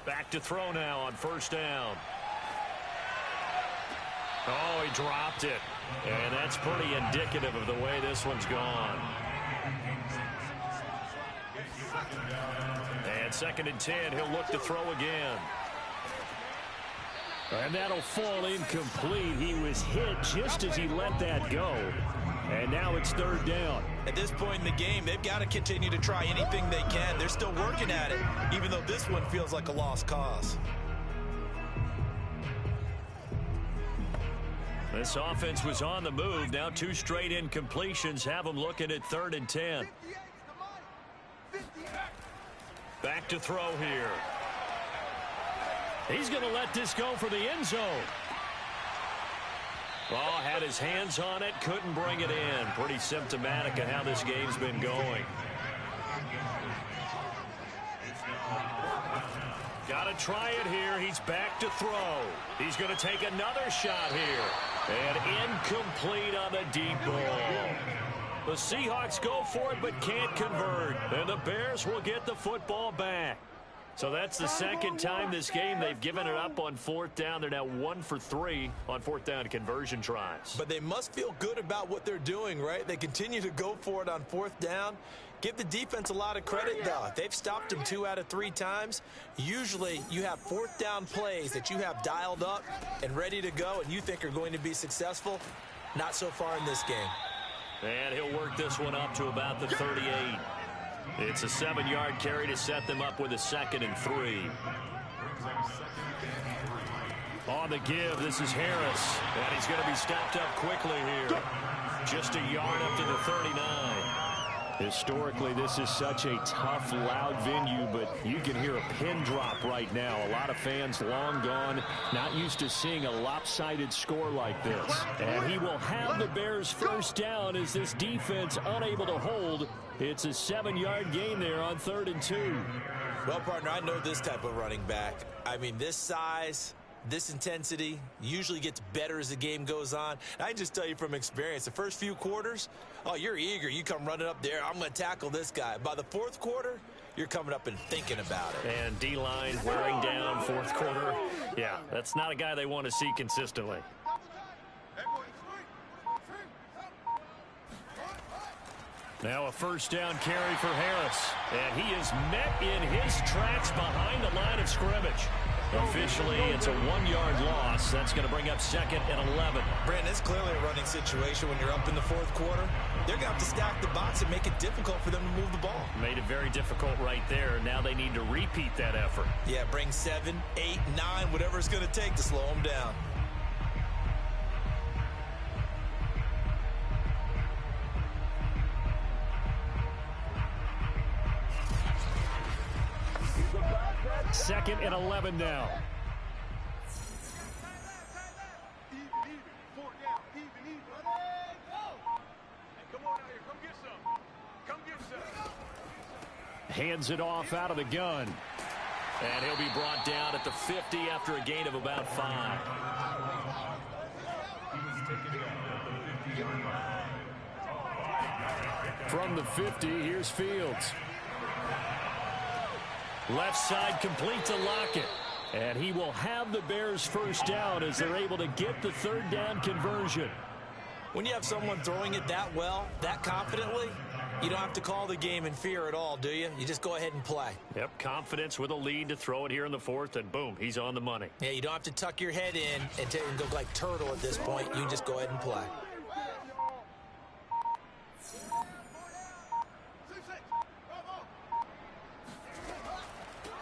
Speaker 2: Back to throw now on first down. Oh, he dropped it. And that's pretty indicative of the way this one's gone. And 2nd and 10, he'll look to throw again. And that'll fall incomplete. He was hit just as he let that go. And now it's 3rd down.
Speaker 3: At this point in the game, they've got to continue to try anything they can. They're still working at it, even though this one feels like a lost cause.
Speaker 2: This offense was on the move. Now 2 straight incompletions have them looking at 3rd and 10. Back to throw here. He's going to let this go for the end zone. Oh, had his hands on it, couldn't bring it in. Pretty symptomatic of how this game's been going. Got to try it here. He's back to throw. He's going to take another shot here. And incomplete on the deep ball. The Seahawks go for it but can't convert. And the Bears will get the football back. So that's the 2nd time this game they've given it up on 4th down. They're now 1 for 3 on 4th down conversion tries.
Speaker 3: But they must feel good about what they're doing, right? They continue to go for it on 4th down. Give the defense a lot of credit, though. They've stopped them 2 out of 3 times. Usually you have 4th down plays that you have dialed up and ready to go and you think are going to be successful. Not so far in this game.
Speaker 2: And he'll work this one up to about the 38. It's a 7-yard carry to set them up with a 2nd and 3. On the give, this is Harris. And he's going to be stopped up quickly here. Just a yard up to the 39. Historically, this is such a tough, loud venue, but you can hear a pin drop right now. A lot of fans long gone, not used to seeing a lopsided score like this. And he will have the Bears first down as this defense unable to hold. It's a 7-yard gain there on 3rd and 2.
Speaker 3: Well, partner, I know this type of running back. I mean, this size, this intensity usually gets better as the game goes on. And I can just tell you from experience, the first few quarters, oh, you're eager. You come running up there. I'm going to tackle this guy. By the 4th quarter, you're coming up and thinking about it.
Speaker 2: And D-line wearing down 4th quarter. Yeah, that's not a guy they want to see consistently. Now a first down carry for Harris. And he is met in his tracks behind the line of scrimmage. Officially, it's a 1-yard loss. That's going to bring up 2nd and 11.
Speaker 3: Brandon, it's clearly a running situation when you're up in the 4th quarter. They're going to have to stack the box and make it difficult for them to move the ball.
Speaker 2: Made it very difficult right there. Now they need to repeat that effort.
Speaker 3: Yeah, bring 7, 8, 9, whatever it's going to take to slow them down.
Speaker 2: Second and 11 now. Hands it off out of the gun. And he'll be brought down at the 50 after a gain of about 5. From the 50, here's Fields. Left side complete to Lockett. And he will have the Bears first down as they're able to get the 3rd down conversion.
Speaker 3: When you have someone throwing it that well, that confidently, you don't have to call the game in fear at all, do you? You just go ahead and play.
Speaker 2: Yep, confidence with a lead to throw it here in the 4th, and boom, he's on the money.
Speaker 3: Yeah, you don't have to tuck your head in and go like turtle at this point. You can just go ahead and play.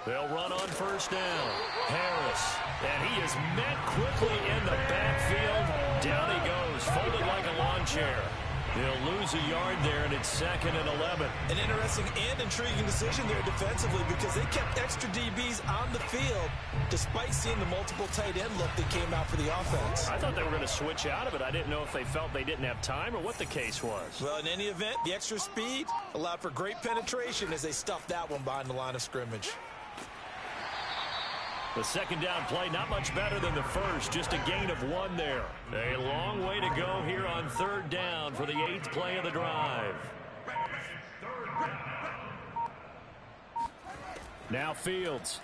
Speaker 2: They'll run on first down. Harris. And he is met quickly in the backfield. Down he goes, folded like a lawn chair. He'll lose a yard there, and it's 2nd and 11.
Speaker 3: An interesting and intriguing decision there defensively because they kept extra DBs on the field despite seeing the multiple tight end look that came out for the offense.
Speaker 2: I thought they were going to switch out of it. I didn't know if they felt they didn't have time or what the case was.
Speaker 3: Well, in any event, the extra speed allowed for great penetration as they stuffed that one behind the line of scrimmage.
Speaker 2: The second down play, not much better than the first, just a gain of 1 there. A long way to go here on 3rd down for the 8th play of the drive. Now Fields.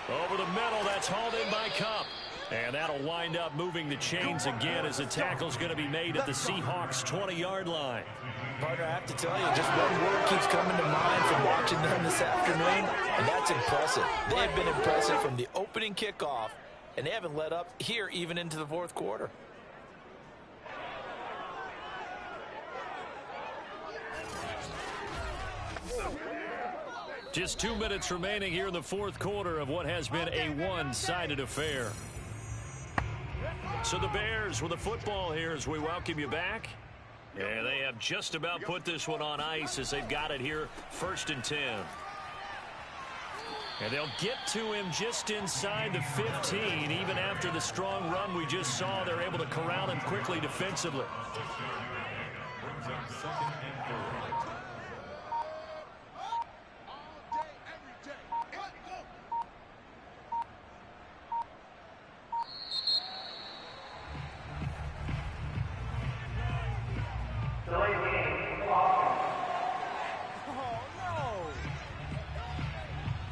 Speaker 2: Over the middle, that's hauled in by Cup. And that'll wind up moving the chains again as the tackle's going to be made at the Seahawks' 20-yard line.
Speaker 3: Partner, I have to tell you, just one word keeps coming to mind from watching them this afternoon, and that's impressive. They've been impressive from the opening kickoff, and they haven't let up here even into the 4th quarter.
Speaker 2: Just 2 minutes remaining here in the 4th quarter of what has been a one-sided affair. So the Bears with the football here as we welcome you back. And they have just about put this one on ice as they've got it here, 1st and 10. And they'll get to him just inside the 15. Even after the strong run we just saw, they're able to corral him quickly defensively.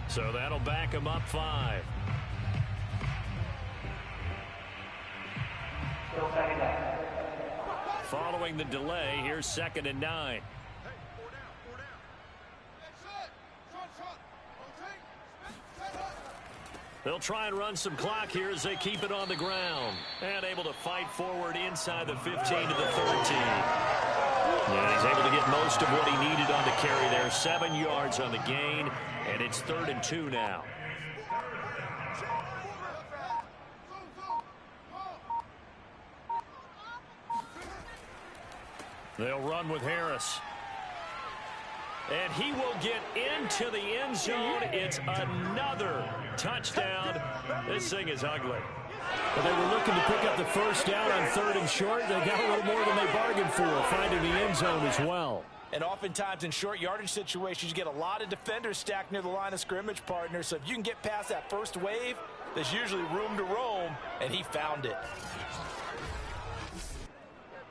Speaker 2: So that'll back him up 5. Following the delay, here's 2nd and 9. They'll try and run some clock here as they keep it on the ground. And able to fight forward inside the 15 to the 13. Yeah, he's able to get most of what he needed on the carry there. 7 yards on the gain, and it's 3rd and 2 now. They'll run with Harris. And he will get into the end zone. It's another touchdown. This thing is ugly.
Speaker 4: But they were looking to pick up the first down on 3rd and short. They got a little more than they bargained for, finding the end zone as well.
Speaker 3: And oftentimes in short yardage situations, you get a lot of defenders stacked near the line of scrimmage, partner. So if you can get past that first wave, there's usually room to roam, and he found it.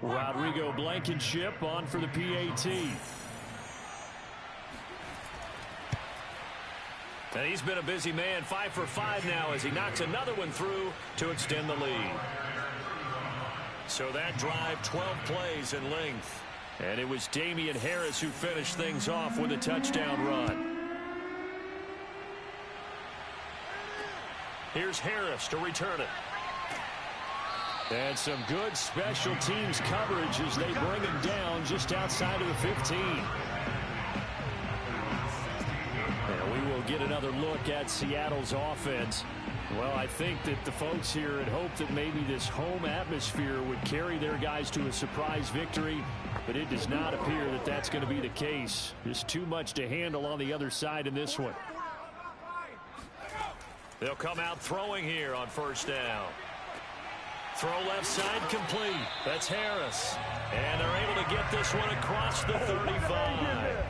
Speaker 4: Rodrigo Blankenship on for the PAT.
Speaker 2: And he's been a busy man, 5 for 5 now as he knocks another one through to extend the lead. So that drive, 12 plays in length. And it was Damian Harris who finished things off with a touchdown run. Here's Harris to return it. And some good special teams coverage as they bring him down just outside of the 15. And we will get another look at Seattle's offense. Well, I think that the folks here had hoped that maybe this home atmosphere would carry their guys to a surprise victory, but it does not appear that that's going to be the case. There's too much to handle on the other side in this one. They'll come out throwing here on 1st down. Throw left side complete. That's Harris. And they're able to get this one across the 35.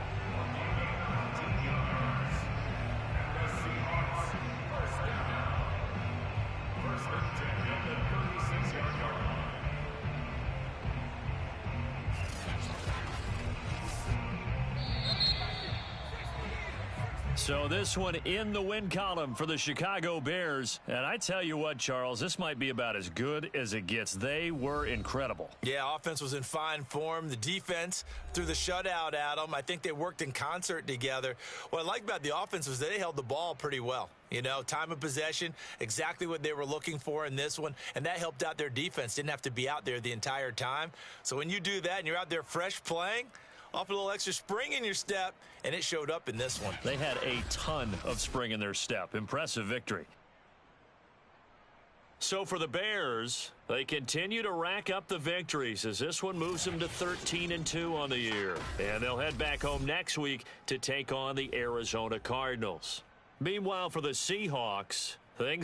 Speaker 2: So this one in the win column for the Chicago Bears. And I tell you what, Charles, this might be about as good as it gets. They were incredible.
Speaker 3: Yeah, offense was in fine form. The defense threw the shutout at them. I think they worked in concert together. What I like about the offense was they held the ball pretty well. You know, time of possession, exactly what they were looking for in this one. And that helped out their defense. Didn't have to be out there the entire time. So when you do that and you're out there fresh playing, off a little extra spring in your step, and it showed up in this one.
Speaker 2: They had a ton of spring in their step. Impressive victory. So for the Bears, they continue to rack up the victories as this one moves them to 13-2 on the year. And they'll head back home next week to take on the Arizona Cardinals. Meanwhile, for the Seahawks, things